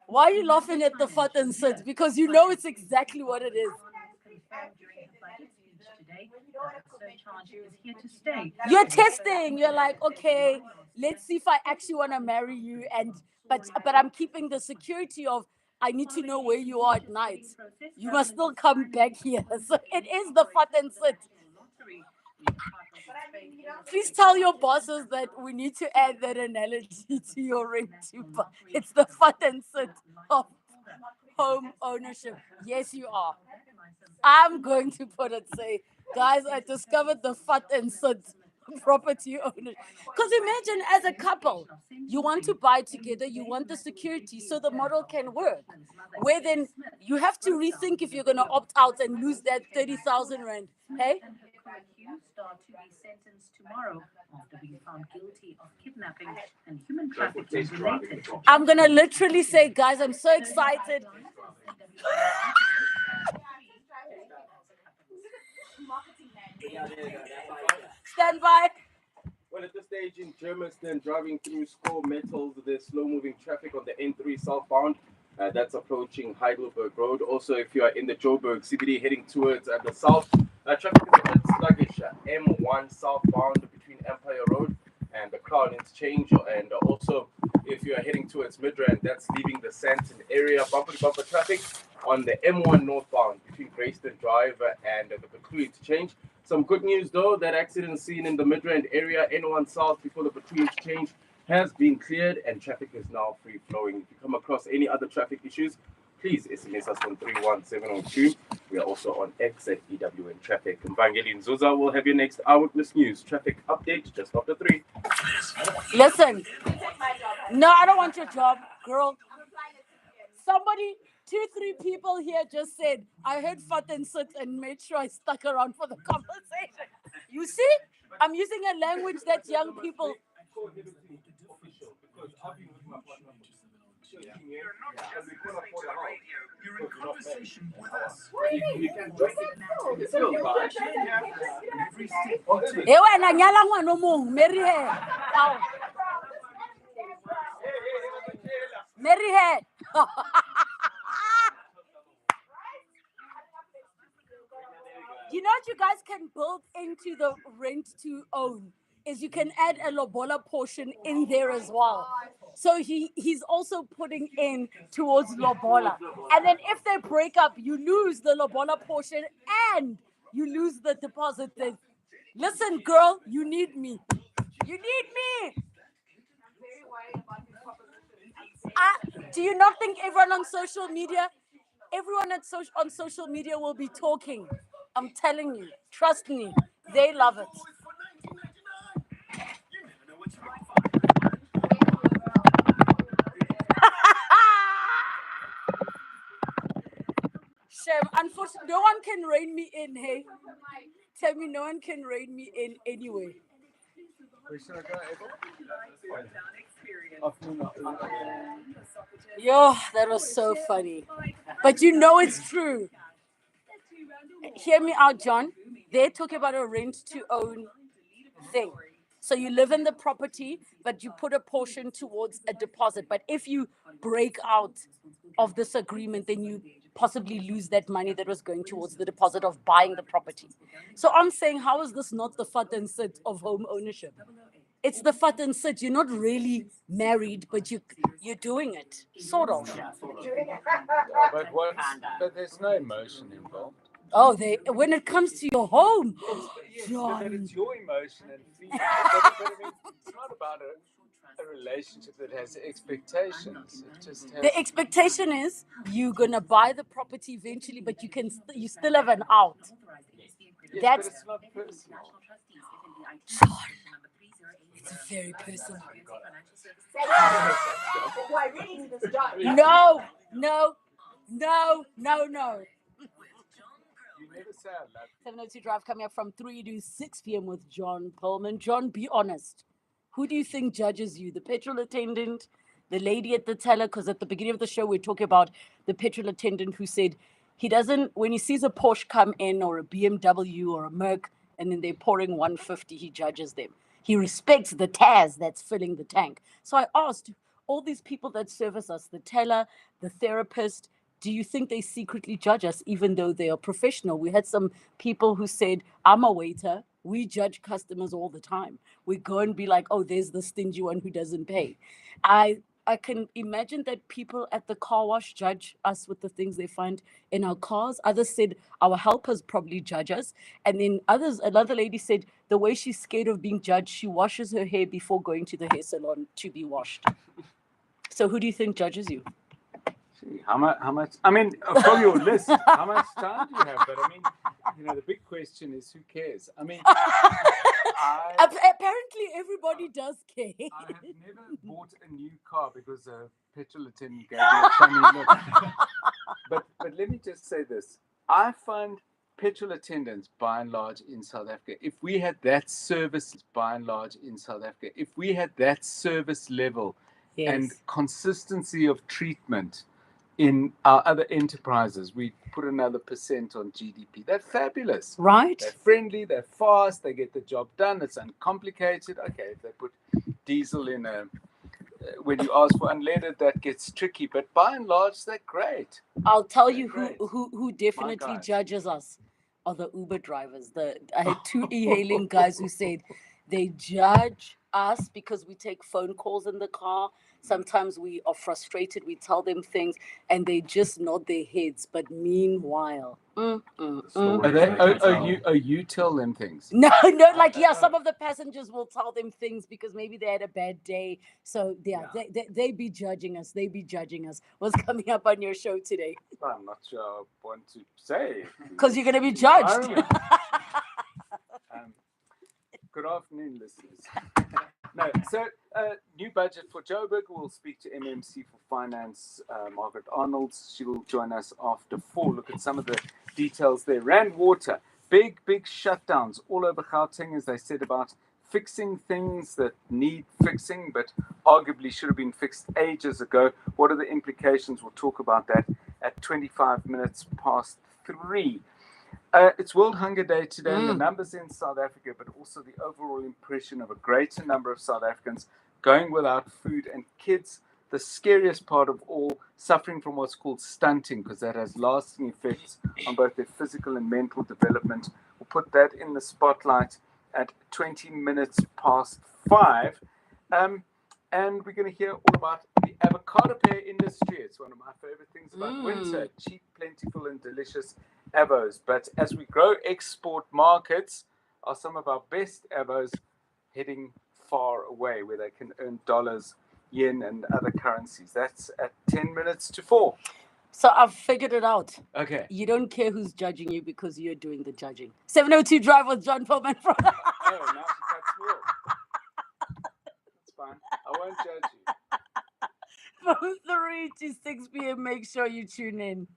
Why are you laughing at the fat and sit? Because you know it's exactly what it is. You're testing. You're like, okay, let's see if I actually want to marry you. But I'm keeping the security of I need to know where you are at night. You must still come back here. So it is the fat and sit. Please tell your bosses that we need to add that analogy to your ring too. It's the fat and sit of home ownership. Yes, you are. I'm going to put it, say, guys, I discovered the fat and sit property owner. Because imagine as a couple, you want to buy together, you want the security so the model can work. Where then you have to rethink if you're going to opt out and lose that 30,000 Rand. Hey? Start to be sentenced tomorrow after being found guilty of kidnapping and human trafficking related. I'm going to literally say, guys, I'm so excited. Stand by. Well, at this stage in Germiston, driving through Score Metals, there's slow-moving traffic on the N3 southbound. That's approaching Heidelberg Road. Also, if you are in the Joburg CBD heading towards the south, traffic is a bit sluggish. M1 southbound between Empire Road and the Crown Interchange. And also, if you are heading towards Midrand, that's leaving the Santon area. Bumper-to-bumper traffic on the M1 northbound between Grayston Drive and the Bacru Interchange. Some good news, though, that accident seen in the Midrand area, N1 South, before the Bacru Interchange has been cleared and traffic is now free-flowing. If you come across any other traffic issues, please SMS us on 31702. We are also on X at EWN Traffic. Mbangeli Nzuza will have your next Eyewitness News traffic update just after 3. Listen. No, I don't want your job, girl. Somebody, 2-3 people here just said, I heard fat and sit and made sure I stuck around for the conversation. You see? I'm using a language that young people... You're in conversation with us. Marry her. You know what you guys can build into the rent to own is you can add a lobola portion in there as well. So he's also putting in towards lobola. And then if they break up, you lose the lobola portion and you lose the deposit. Listen, girl, you need me. You need me. Do you not think everyone on social media will be talking? I'm telling you, trust me, they love it. Shame, unfortunately, no one can rein me in, hey? Tell me no one can rein me in anyway. Yo, that was so funny. But you know it's true. Hear me out, John. They're talking about a rent to own thing. So you live in the property, but you put a portion towards a deposit. But if you break out of this agreement, then you possibly lose that money that was going towards the deposit of buying the property. So I'm saying, how is this not the fat and sit of home ownership? It's the fat and sit. You're not really married, but you're doing it, sort of. But there's no emotion involved. Oh, when it comes to your home, Yes, John. but it's your emotion and feeling. But I mean, it's not about a relationship that has expectations. It just has. The expectation is you're gonna buy the property eventually, but you still have an out. Yes, That's but it's not personal. it's very personal. Do I really need this job? No, no, no, no, no. You never say I love you. 702 Drive coming up from 3 to 6 p.m. with John Pullman. John, be honest. Who do you think judges you? The petrol attendant, the lady at the teller? Because at the beginning of the show, we we're talking about the petrol attendant who said he doesn't, when he sees a Porsche come in or a BMW or a Merc, and then they're pouring 150, he judges them. He respects the Taz that's filling the tank. So I asked all these people that service us, the teller, the therapist, do you think they secretly judge us even though they are professional? We had some people who said, I'm a waiter. We judge customers all the time. We go and be like, oh, there's the stingy one who doesn't pay. I can imagine that people at the car wash judge us with the things they find in our cars. Others said our helpers probably judge us. And then another lady said the way she's scared of being judged, she washes her hair before going to the hair salon to be washed. So who do you think judges you? How much? I mean, from your list, how much time do you have? But I mean, the big question is, who cares? I mean, apparently everybody does care. I have never bought a new car because a petrol attendant gave me a funny look. But let me just say this: I find petrol attendants, by and large, in South Africa, if we had that service, by and large, in South Africa, if we had that service level and consistency of treatment in our other enterprises, we put another % on GDP. They're fabulous. Right. They're friendly, they're fast, they get the job done, it's uncomplicated. Okay, if they put diesel in when you ask for unleaded, that gets tricky. But by and large, they're great. I'll tell you who definitely judges us are the Uber drivers. I had two e-hailing guys who said they judge us because we take phone calls in the car. Sometimes we are frustrated. We tell them things and they just nod their heads. But meanwhile, you tell them things? No, like, some of the passengers will tell them things because maybe they had a bad day. So, they be judging us. They be judging us. What's coming up on your show today? I'm not sure I want to say. Because you're going to be judged. Good afternoon, listeners. No, so new budget for Joburg. We'll speak to MMC for Finance, Margaret Arnold. She will join us after 4. Look at some of the details there. Rand Water, big shutdowns all over Gauteng, as they said, about fixing things that need fixing, but arguably should have been fixed ages ago. What are the implications? We'll talk about that at 25 minutes past 3. It's World Hunger Day today, and the numbers in South Africa, but also the overall impression of a greater number of South Africans going without food, and kids, the scariest part of all, suffering from what's called stunting, because that has lasting effects on both their physical and mental development. We'll put that in the spotlight at 20 minutes past 5. And we're going to hear all about the avocado pear industry. It's one of my favorite things about winter. Cheap, plentiful, and delicious avos. But as we grow export markets, are some of our best avos heading far away, where they can earn dollars, yen, and other currencies. That's at 10 minutes to 4. So I've figured it out. Okay. You don't care who's judging you because you're doing the judging. 702 Drive with John Pullman from... Oh, now she cuts me off. It's fine. I won't judge you. From 3 to 6 p.m. Make sure you tune in.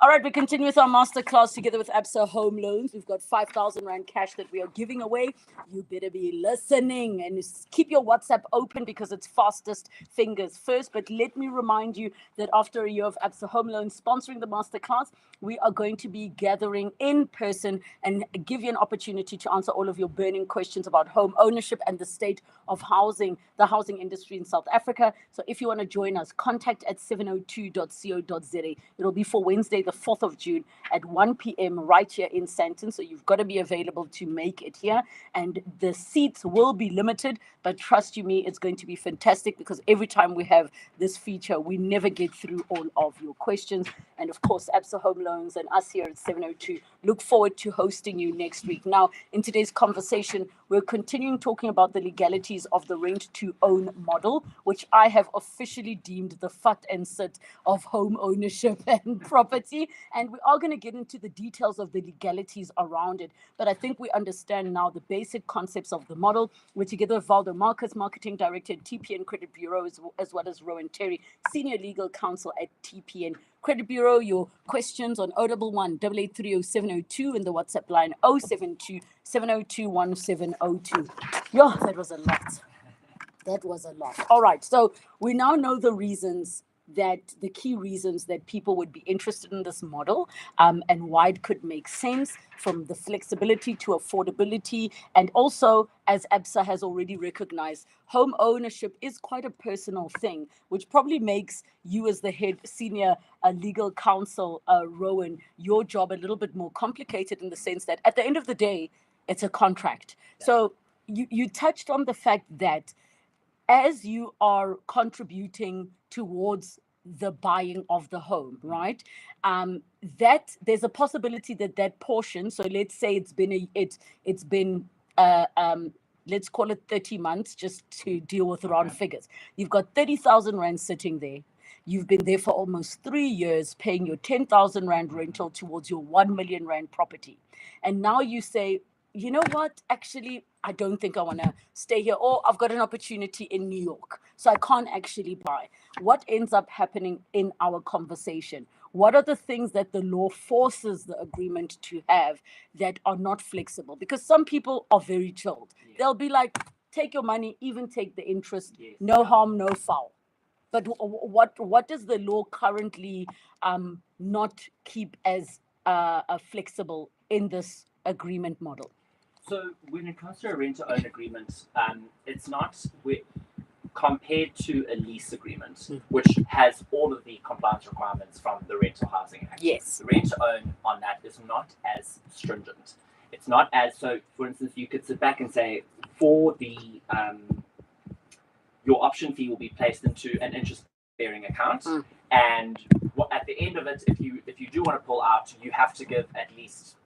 All right, we continue with our masterclass together with Absa Home Loans. We've got 5,000 Rand cash that we are giving away. You better be listening and keep your WhatsApp open because it's fastest fingers first. But let me remind you that after a year of Absa Home Loans sponsoring the masterclass, we are going to be gathering in person and give you an opportunity to answer all of your burning questions about home ownership and the state of housing, the housing industry in South Africa. So if you want to join us, contact at 702.co.za. It'll be for Wednesday, the the 4th of June at 1 p.m. right here in Sandton. So you've got to be available to make it here. And the seats will be limited, but trust you me, it's going to be fantastic because every time we have this feature, we never get through all of your questions. And of course, Absa Home Loans and us here at 702 look forward to hosting you next week. Now, in today's conversation, we're continuing talking about the legalities of the rent-to-own model, which I have officially deemed the fat and sit of home ownership and property. And we are going to get into the details of the legalities around it. But I think we understand now the basic concepts of the model. We're together with Valdo Marcus, Marketing Director at TPN Credit Bureau, as well as Rowan Terry, Senior Legal Counsel at TPN Credit Bureau. Your questions on 011 883 0702 and the WhatsApp line 072 702 1702. Yeah, that was a lot. That was a lot. All right. So we now know the reasons the key reasons that people would be interested in this model, and why it could make sense, from the flexibility to affordability. And also, as Absa has already recognized, home ownership is quite a personal thing, which probably makes you as the head senior legal counsel, Rowan, your job a little bit more complicated in the sense that at the end of the day, it's a contract. So you touched on the fact that as you are contributing towards the buying of the home, right? That there's a possibility that portion. So let's say it's been let's call it 30 months, just to deal with round figures. You've got 30,000 rand sitting there. You've been there for almost 3 years, paying your 10,000 rand rental towards your 1 million rand property, and now you say, you know what, actually, I don't think I want to stay here, or I've got an opportunity in New York, so I can't actually buy. What ends up happening in our conversation? What are the things that the law forces the agreement to have that are not flexible? Because some people are very chilled. Yes. They'll be like, take your money, even take the interest, yes, no harm, no foul. But what does the law currently not keep as flexible in this agreement model? So when it comes to a rent-to-own agreement, it's not compared to a lease agreement, which has all of the compliance requirements from the Rental Housing Act. Yes. The rent-to-own on that is not as stringent. It's not as, so for instance, you could sit back and say, for the your option fee will be placed into an interest-bearing account, and at the end of it, if you do want to pull out, you have to give at least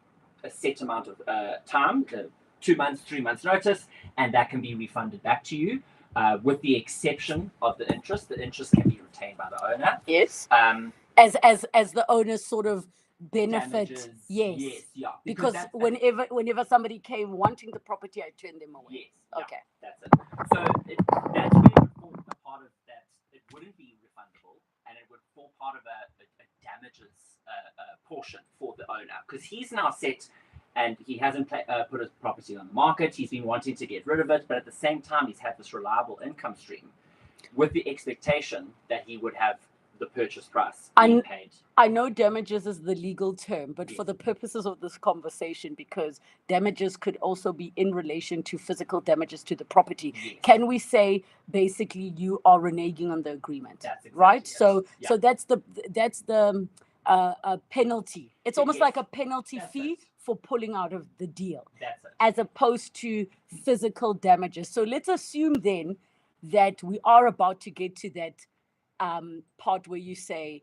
a set amount of time, 2 months, 3 months notice, and that can be refunded back to you, with the exception of the interest. The interest can be retained by the owner. Yes. As the owner's sort of benefit. Damages, yes. Yes. Yeah. Because whenever somebody came wanting the property, I turned them away. Yes. Yeah, okay. That's it. So that's where it would form a part of that. It wouldn't be refundable, and it would form part of a damages portion for the owner, because he's now set and he hasn't put his property on the market. He's been wanting to get rid of it, but at the same time, he's had this reliable income stream with the expectation that he would have the purchase price being paid. I know damages is the legal term, but yes, for the purposes of this conversation, because damages could also be in relation to physical damages to the property, yes, can we say basically you are reneging on the agreement? That's exactly right. It. So yeah, so that's the penalty. It's almost like a penalty fee for pulling out of the deal, as opposed to physical damages. So let's assume then that we are about to get to that part where you say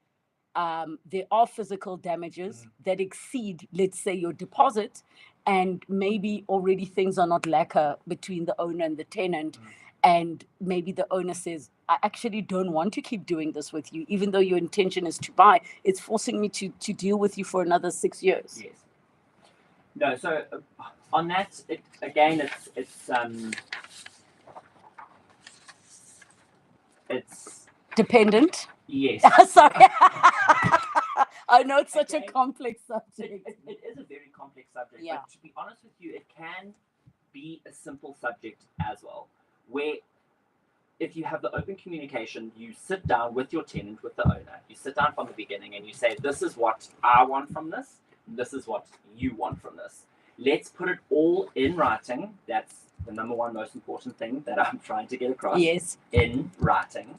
there are physical damages that exceed, let's say, your deposit, and maybe already things are not lacquer between the owner and the tenant, and maybe the owner says, I actually don't want to keep doing this with you, even though your intention is to buy. It's forcing me to deal with you for another 6 years. Yes. No, so on that, it's dependent. Yes. Sorry. I know it's such a complex subject. It is a very complex subject, but to be honest with you, it can be a simple subject as well, where if you have the open communication, you sit down with your tenant, with the owner, you sit down from the beginning and you say, this is what I want from this, this is what you want from this. Let's put it all in writing. That's the number one most important thing that I'm trying to get across. Yes. In writing.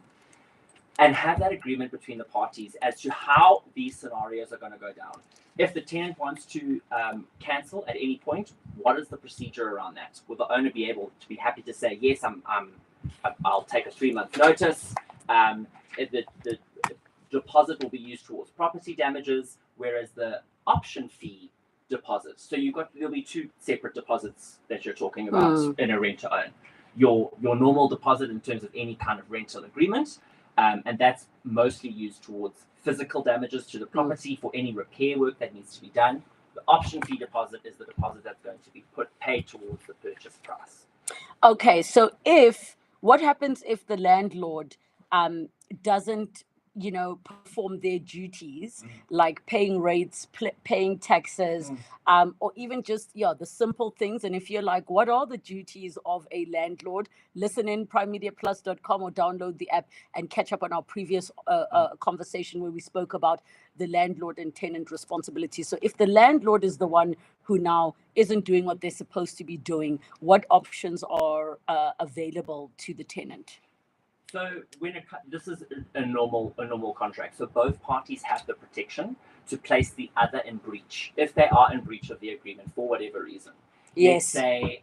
and have that agreement between the parties as to how these scenarios are going to go down. If the tenant wants to cancel at any point, what is the procedure around that? Will the owner be able to be happy to say, yes, I'll take a 3-month notice. The deposit will be used towards property damages, whereas the option fee deposit. So there'll be 2 separate deposits that you're talking about in a rent to own. Your normal deposit in terms of any kind of rental agreement, and that's mostly used towards physical damages to the property for any repair work that needs to be done. The option fee deposit is the deposit that's going to be paid towards the purchase price. Okay, so what happens if the landlord doesn't, perform their duties, like paying rates, paying taxes, or even just the simple things? And if you're like, what are the duties of a landlord? Listen in primemediaplus.com or download the app and catch up on our previous conversation where we spoke about the landlord and tenant responsibility. So if the landlord is the one who now isn't doing what they're supposed to be doing, what options are available to the tenant? So this is a normal contract. So both parties have the protection to place the other in breach if they are in breach of the agreement for whatever reason. Yes. Let's say,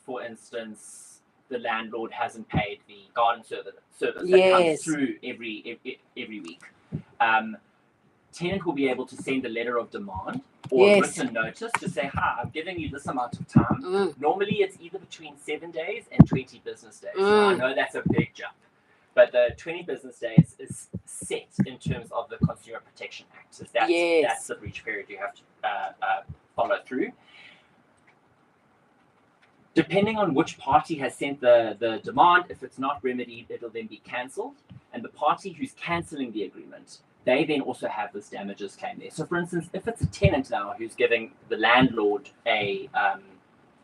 for instance, the landlord hasn't paid the garden service that comes through every week. Tenant will be able to send a letter of demand or a written notice to say, hi, I'm giving you this amount of time. Normally it's either between 7 days and 20 business days. So I know that's a big jump. But the 20 business days is set in terms of the Consumer Protection Act. So that's the breach period you have to follow through. Depending on which party has sent the demand, if it's not remedied, it'll then be cancelled. And the party who's cancelling the agreement, they then also have this damages claim there. So for instance, if it's a tenant now who's giving the landlord a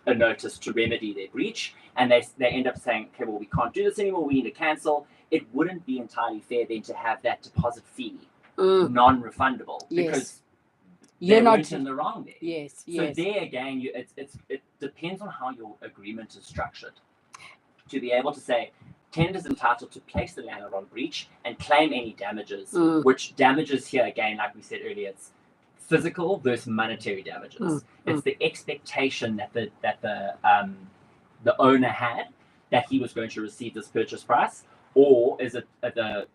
notice to remedy their breach, and they end up saying, okay, well, we can't do this anymore, we need to cancel, it wouldn't be entirely fair then to have that deposit fee non-refundable because you're not in the wrong there. So there again, it depends on how your agreement is structured. To be able to say, tenant is entitled to place the landlord on breach and claim any damages, which damages here again, like we said earlier, it's physical versus monetary damages. It's the expectation that the owner had that he was going to receive this purchase price, or is it the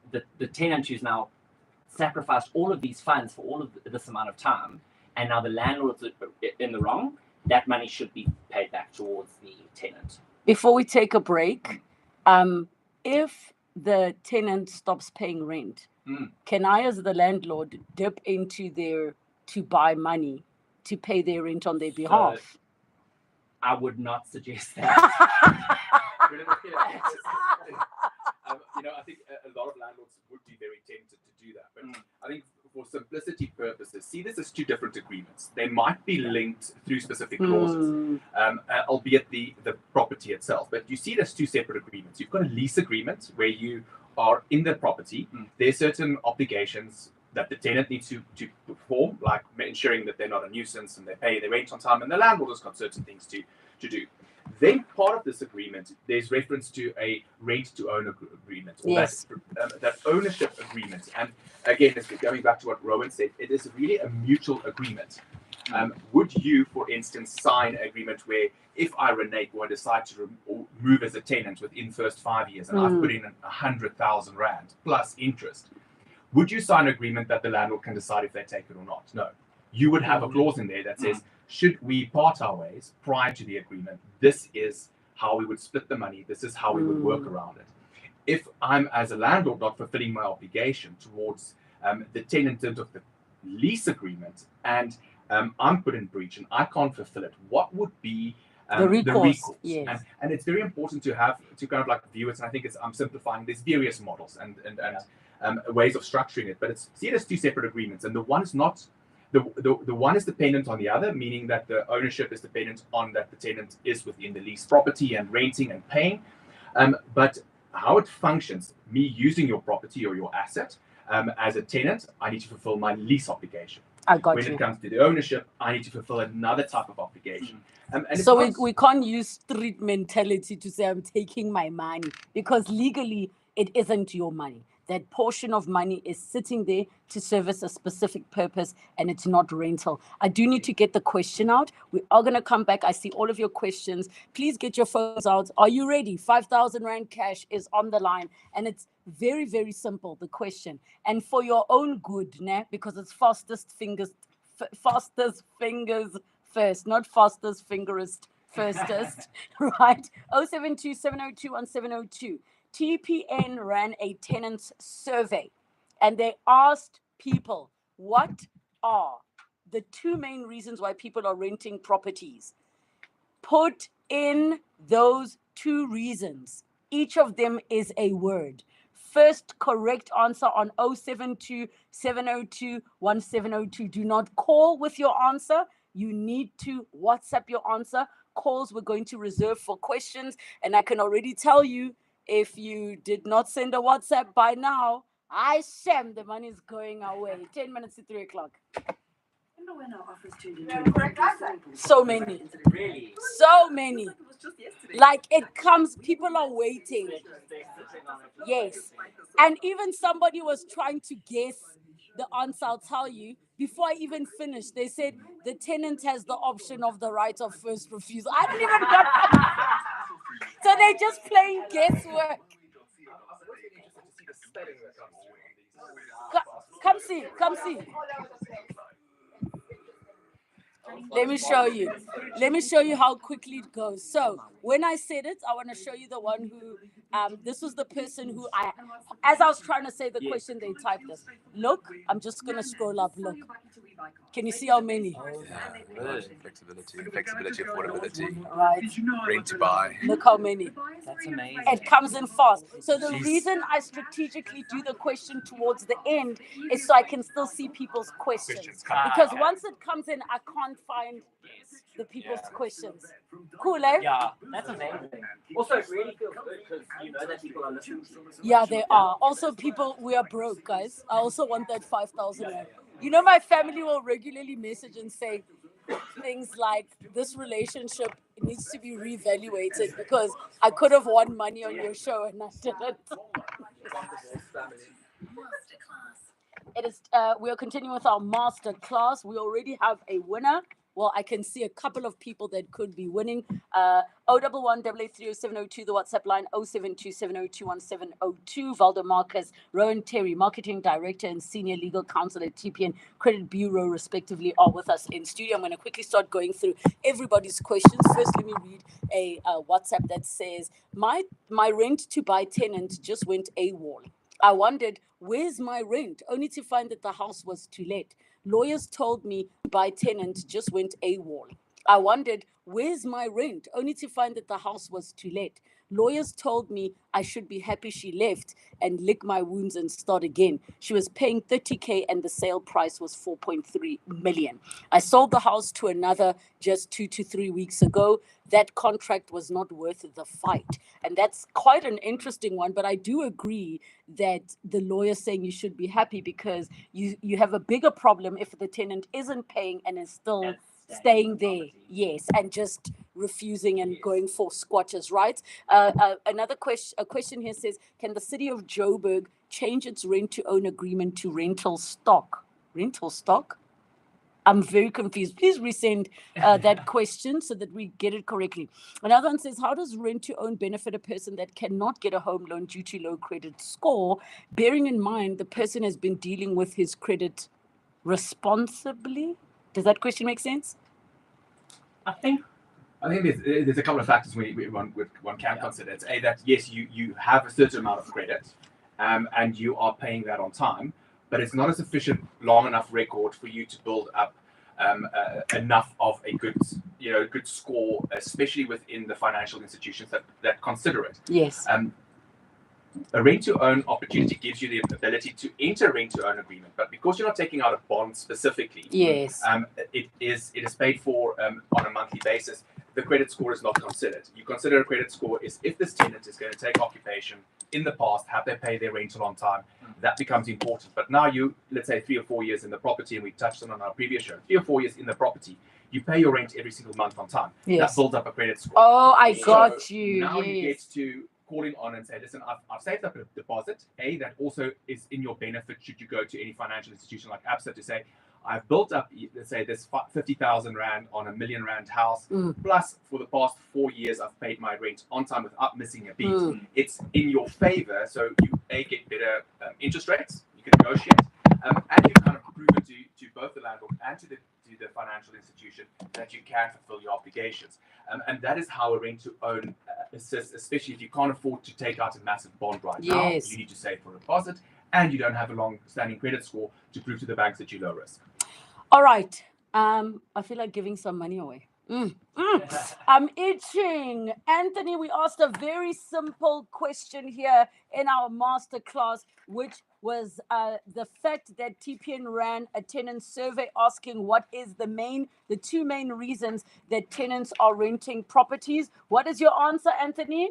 tenant who's now sacrificed all of these funds for all of this amount of time, and now the landlord's in the wrong, that money should be paid back towards the tenant. Before we take a break, if the tenant stops paying rent, can I, as the landlord, dip into there to buy money to pay their rent on their behalf? I would not suggest that. I think a lot of landlords would be very tempted to do that. But I think for simplicity purposes, see this as 2 different agreements. They might be linked through specific clauses, albeit the property itself. But you see it as 2 separate agreements. You've got a lease agreement where you are in the property. There's certain obligations that the tenant needs to perform, like ensuring that they're not a nuisance and they pay their rent on time, and the landlord has got certain things to do. Then part of this agreement, there's reference to a rent-to-own agreement, or that ownership agreement. And again, going back to what Rowan said, it is really a mutual agreement. Would you, for instance, sign an agreement where if I, Renee, go and decide to move as a tenant within the first 5 years, and I've put in 100,000 Rand plus interest, would you sign an agreement that the landlord can decide if they take it or not? No. You would have a clause in there that says, should we part our ways prior to the agreement, this is how we would split the money, this is how we would work around it. If I'm, as a landlord, not fulfilling my obligation towards the tenant in terms of the lease agreement, and I'm put in breach and I can't fulfill it, what would be the recourse? Yes. And it's very important to kind of view it, and I think I'm simplifying. There's various models and ways of structuring it, but see it as 2 separate agreements, and the one is not the one is dependent on the other, meaning that the ownership is dependent on that the tenant is within the leased property and renting and paying. But how it functions, me using your property or your asset as a tenant, I need to fulfill my lease obligation. When it comes to the ownership, I need to fulfill another type of obligation. And so we can't use street mentality to say I'm taking my money, because legally it isn't your money. that portion of money is sitting there to service a specific purpose and it's not rental. I do need to get the question out. We are going to come back. I see all of your questions. Please get your phones out. Are you ready? 5,000 Rand cash is on the line. And it's very, very simple, the question. And for your own good, because it's fastest fingers first, not fastest fingerist firstest, right? 072 702 1702. TPN ran a tenants survey and they asked people, what are the two main reasons why people are renting properties? Put in those two reasons. Each of them is a word. First correct answer on 072 702 1702. Do not call with your answer. You need to WhatsApp your answer. Calls we're going to reserve for questions. And I can already tell you, if you did not send a WhatsApp by now, the money is going away. 10 minutes to 3 o'clock. So many. Really? So many. Like it comes, people are waiting. Yes. And even somebody was trying to guess the answer, I'll tell you. Before I even finished, they said the tenant has the option of the right of first refusal. I didn't even get that. So they're just playing guesswork. Come see. Let me show you. Let me show you how quickly it goes. So when I said it, I want to show you the one who, this was the person who as I was trying to say the question, they typed this. Look, I'm just going to scroll up. Look. Can you see how many? Flexibility, affordability, right. rent to buy. Look how many. That's amazing. It comes in fast. So the reason I strategically do the question towards the end is so I can still see people's questions. Because once it comes in, I can't find the people's questions. Cool, eh? Yeah, that's amazing. Also, it really feels good because you know that people are listening to you. Yeah, they are. Also, people, we are broke, guys. I also want that 5,000 Rand. You know, my family will regularly message and say things like, this relationship needs to be reevaluated because I could have won money on your show and I didn't. It is. We are continuing with our master class. We already have a winner. Well, I can see a couple of people that could be winning. 011-883-0702, the WhatsApp line, 072-702-1702. Valdo Marcus, Rowan Terry, Marketing Director and Senior Legal Counsel at TPN Credit Bureau, respectively, are with us in studio. I'm going to quickly start going through everybody's questions. First, let me read a WhatsApp that says, my rent to buy tenant just went AWOL. I wondered, where's my rent? Only to find that the house was to let. Lawyers told me buy tenant just went AWOL. I wondered, where's my rent? Only to find that the house was to let. Lawyers told me I should be happy she left and lick my wounds and start again. She was paying 30K and the sale price was 4.3 million. I sold the house to another just 2 to 3 weeks ago. That contract was not worth the fight. And that's quite an interesting one, but I do agree that the lawyer saying you should be happy because you have a bigger problem if the tenant isn't paying and is still staying there, yes, and just refusing and going for squatters' rights. Another question here says, can the city of Joburg change its rent-to-own agreement to rental stock? Rental stock? I'm very confused. Please resend that question so that we get it correctly. Another one says, how does rent-to-own benefit a person that cannot get a home loan due to low credit score, bearing in mind the person has been dealing with his credit responsibly? Does that question make sense? I think there's a couple of factors one can consider. It's that yes, you have a certain amount of credit, and you are paying that on time, but it's not a sufficient long enough record for you to build up enough of a good score, especially within the financial institutions that consider it. Yes. A rent-to-own opportunity gives you the ability to enter a rent-to-own agreement, but because you're not taking out a bond specifically, yes, it is paid for on a monthly basis. The credit score is not considered. You consider a credit score is if this tenant is going to take occupation in the past, have they paid their rental on time? That becomes important. But now let's say 3 or 4 years in the property, and we touched on our previous show, 3 or 4 years in the property, you pay your rent every single month on time. Yes. That builds up a credit score. Oh, I got you. Now yes. you get to calling on and say, listen, I've saved up a deposit, that also is in your benefit should you go to any financial institution like ABSA to say, I've built up, let's say, this 50,000 Rand on a million Rand house, plus for the past 4 years, I've paid my rent on time without missing a beat. It's in your favor, so you get better interest rates, you can negotiate, and you kind of prove it to both the landlord and to the financial institution that you can fulfill your obligations. And that is how a rent-to-own assists, especially if you can't afford to take out a massive bond right now. You need to save for a deposit, and you don't have a long-standing credit score to prove to the banks that you're low risk. All right. I feel like giving some money away. I'm itching. Anthony, we asked a very simple question here in our masterclass, which was the fact that TPN ran a tenant survey asking what is the two main reasons that tenants are renting properties. What is your answer, Anthony?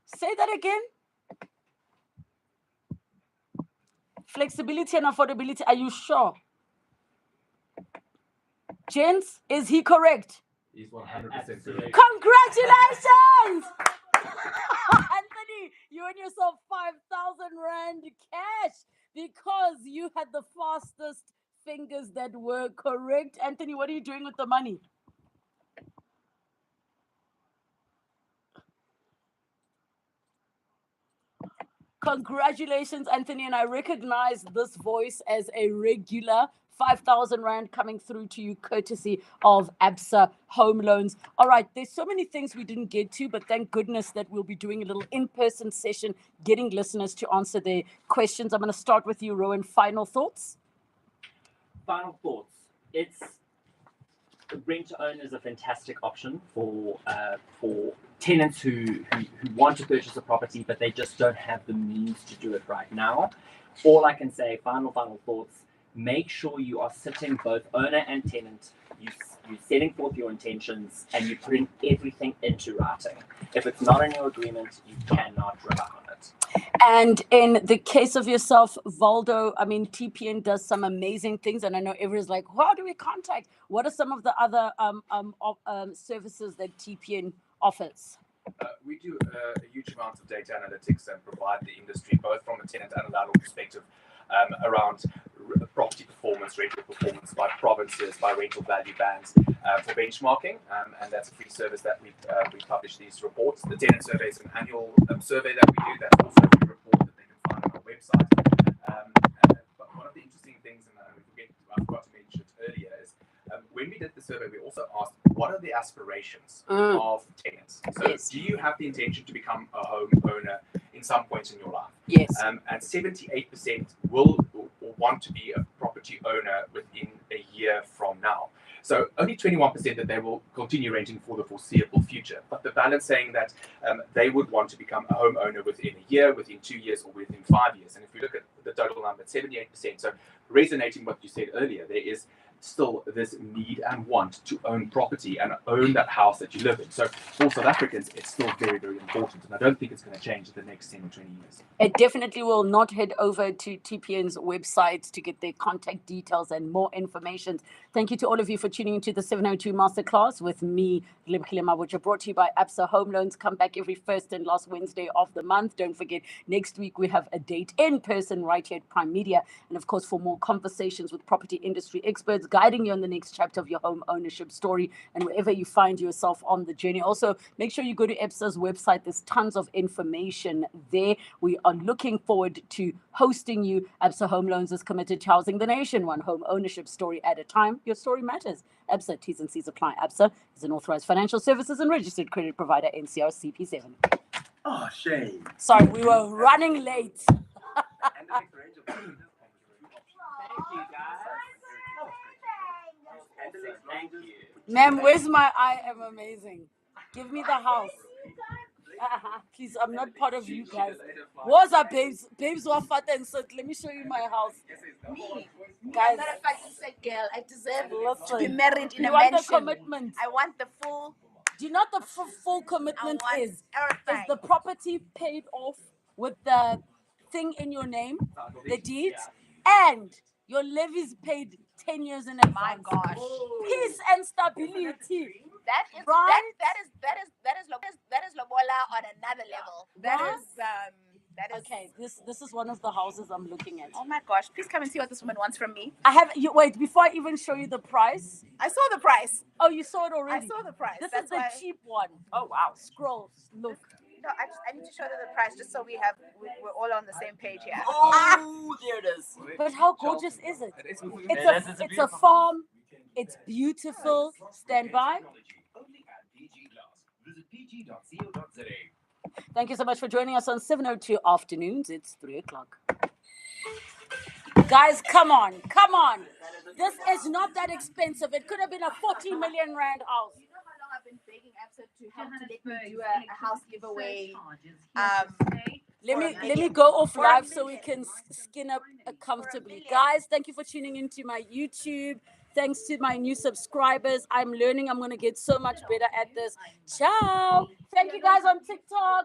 Say that again. Flexibility and affordability. Are you sure? Gents, is he correct? He's 100% correct. Congratulations! Anthony, you earned yourself 5,000 Rand cash because you had the fastest fingers that were correct. Anthony, what are you doing with the money? Congratulations, Anthony, and I recognize this voice as a regular. 5,000 Rand coming through to you courtesy of ABSA Home Loans. All right, there's so many things we didn't get to, but thank goodness that we'll be doing a little in-person session, getting listeners to answer their questions. I'm going to start with you, Rowan. Final thoughts? Final thoughts. Rent-to-own is a fantastic option for tenants who want to purchase a property, but they just don't have the means to do it right now. All I can say, final thoughts, make sure you are sitting both owner and tenant, you're setting forth your intentions, and you're putting everything into writing. If it's not in your agreement, you cannot rely on it. And in the case of yourself, Valdo, I mean, TPN does some amazing things, and I know everyone's like, how do we contact? What are some of the other services that TPN offers? We do a huge amount of data analytics and provide the industry, both from a tenant and a landlord perspective, around property performance, rental performance by provinces, by rental value bands, for benchmarking, and that's a free service that we publish these reports. The tenant survey is an annual survey that we do. That's also a free report that they can find on our website. But one of the interesting things, and I forgot to mention it earlier, is when we did the survey, we also asked what are the aspirations of tenants. So do you have the intention to become a home owner in some point in your life? Yes. And 78% will want to be a property owner within a year from now. So only 21% that they will continue renting for the foreseeable future. But the balance saying that they would want to become a homeowner within a year, within 2 years, or within 5 years. And if we look at the total number, 78%. So resonating what you said earlier, there is still this need and want to own property and own that house that you live in. So for South Africans, it's still very, very important. And I don't think it's going to change in the next 10 or 20 years. It definitely will. Not head over to TPN's website to get their contact details and more information. Thank you to all of you for tuning into the 702 Masterclass with me, Lebogile Mabotja, brought to you by ABSA Home Loans. Come back every first and last Wednesday of the month. Don't forget, next week we have a date in person right here at Prime Media. And of course, for more conversations with property industry experts, guiding you on the next chapter of your home ownership story and wherever you find yourself on the journey. Also, make sure you go to ABSA's website. There's tons of information there. We are looking forward to hosting you. ABSA Home Loans is committed to housing the nation, one home ownership story at a time. Your story matters. ABSA, T's and C's apply. ABSA is an authorized financial services and registered credit provider, NCR CP7. Oh, shame. Sorry, we were running late. Ma'am, where's my I am amazing? Give me the house. Please, I'm not part of you guys. What's up, babes? Babes were fat and so let me show you my house. Me? Guys, I'm not a fucking sick girl. I deserve to be listen. married in You a want the mansion. commitment? I want the full. Do you know what the full commitment I want is? Is everything. the property paid off with the thing in your name, the deed, and your levies paid 10 years in advance. My gosh. Peace and stability. That is Right? that is lobola on another level. That Right? is Okay, this is one of the houses I'm looking at. Oh my gosh! Please come and see what this woman wants from me. I have you wait before I even show you the price. I saw the price. Oh, you saw it already. I saw the price. This That's is the why. cheap one. Oh wow, scrolls. Look. No, I need to show them the price just so we're all on the same page here. Oh, there it is. But how gorgeous is it? It's It's a beautiful farm. It's beautiful. Stand by. Only at PG Glass. Visit pg.co.za. Thank you so much for joining us on 702 afternoons. It's 3 o'clock. Guys, come on. This is not that expensive. It could have been a 40 million rand house. You know how long I've been begging Absa to help to let me do a house giveaway. Let me go off live so we can skin up comfortably. Guys, thank you for tuning into my YouTube. Thanks to my new subscribers. I'm learning. I'm going to get so much better at this. Ciao. Thank you guys on TikTok.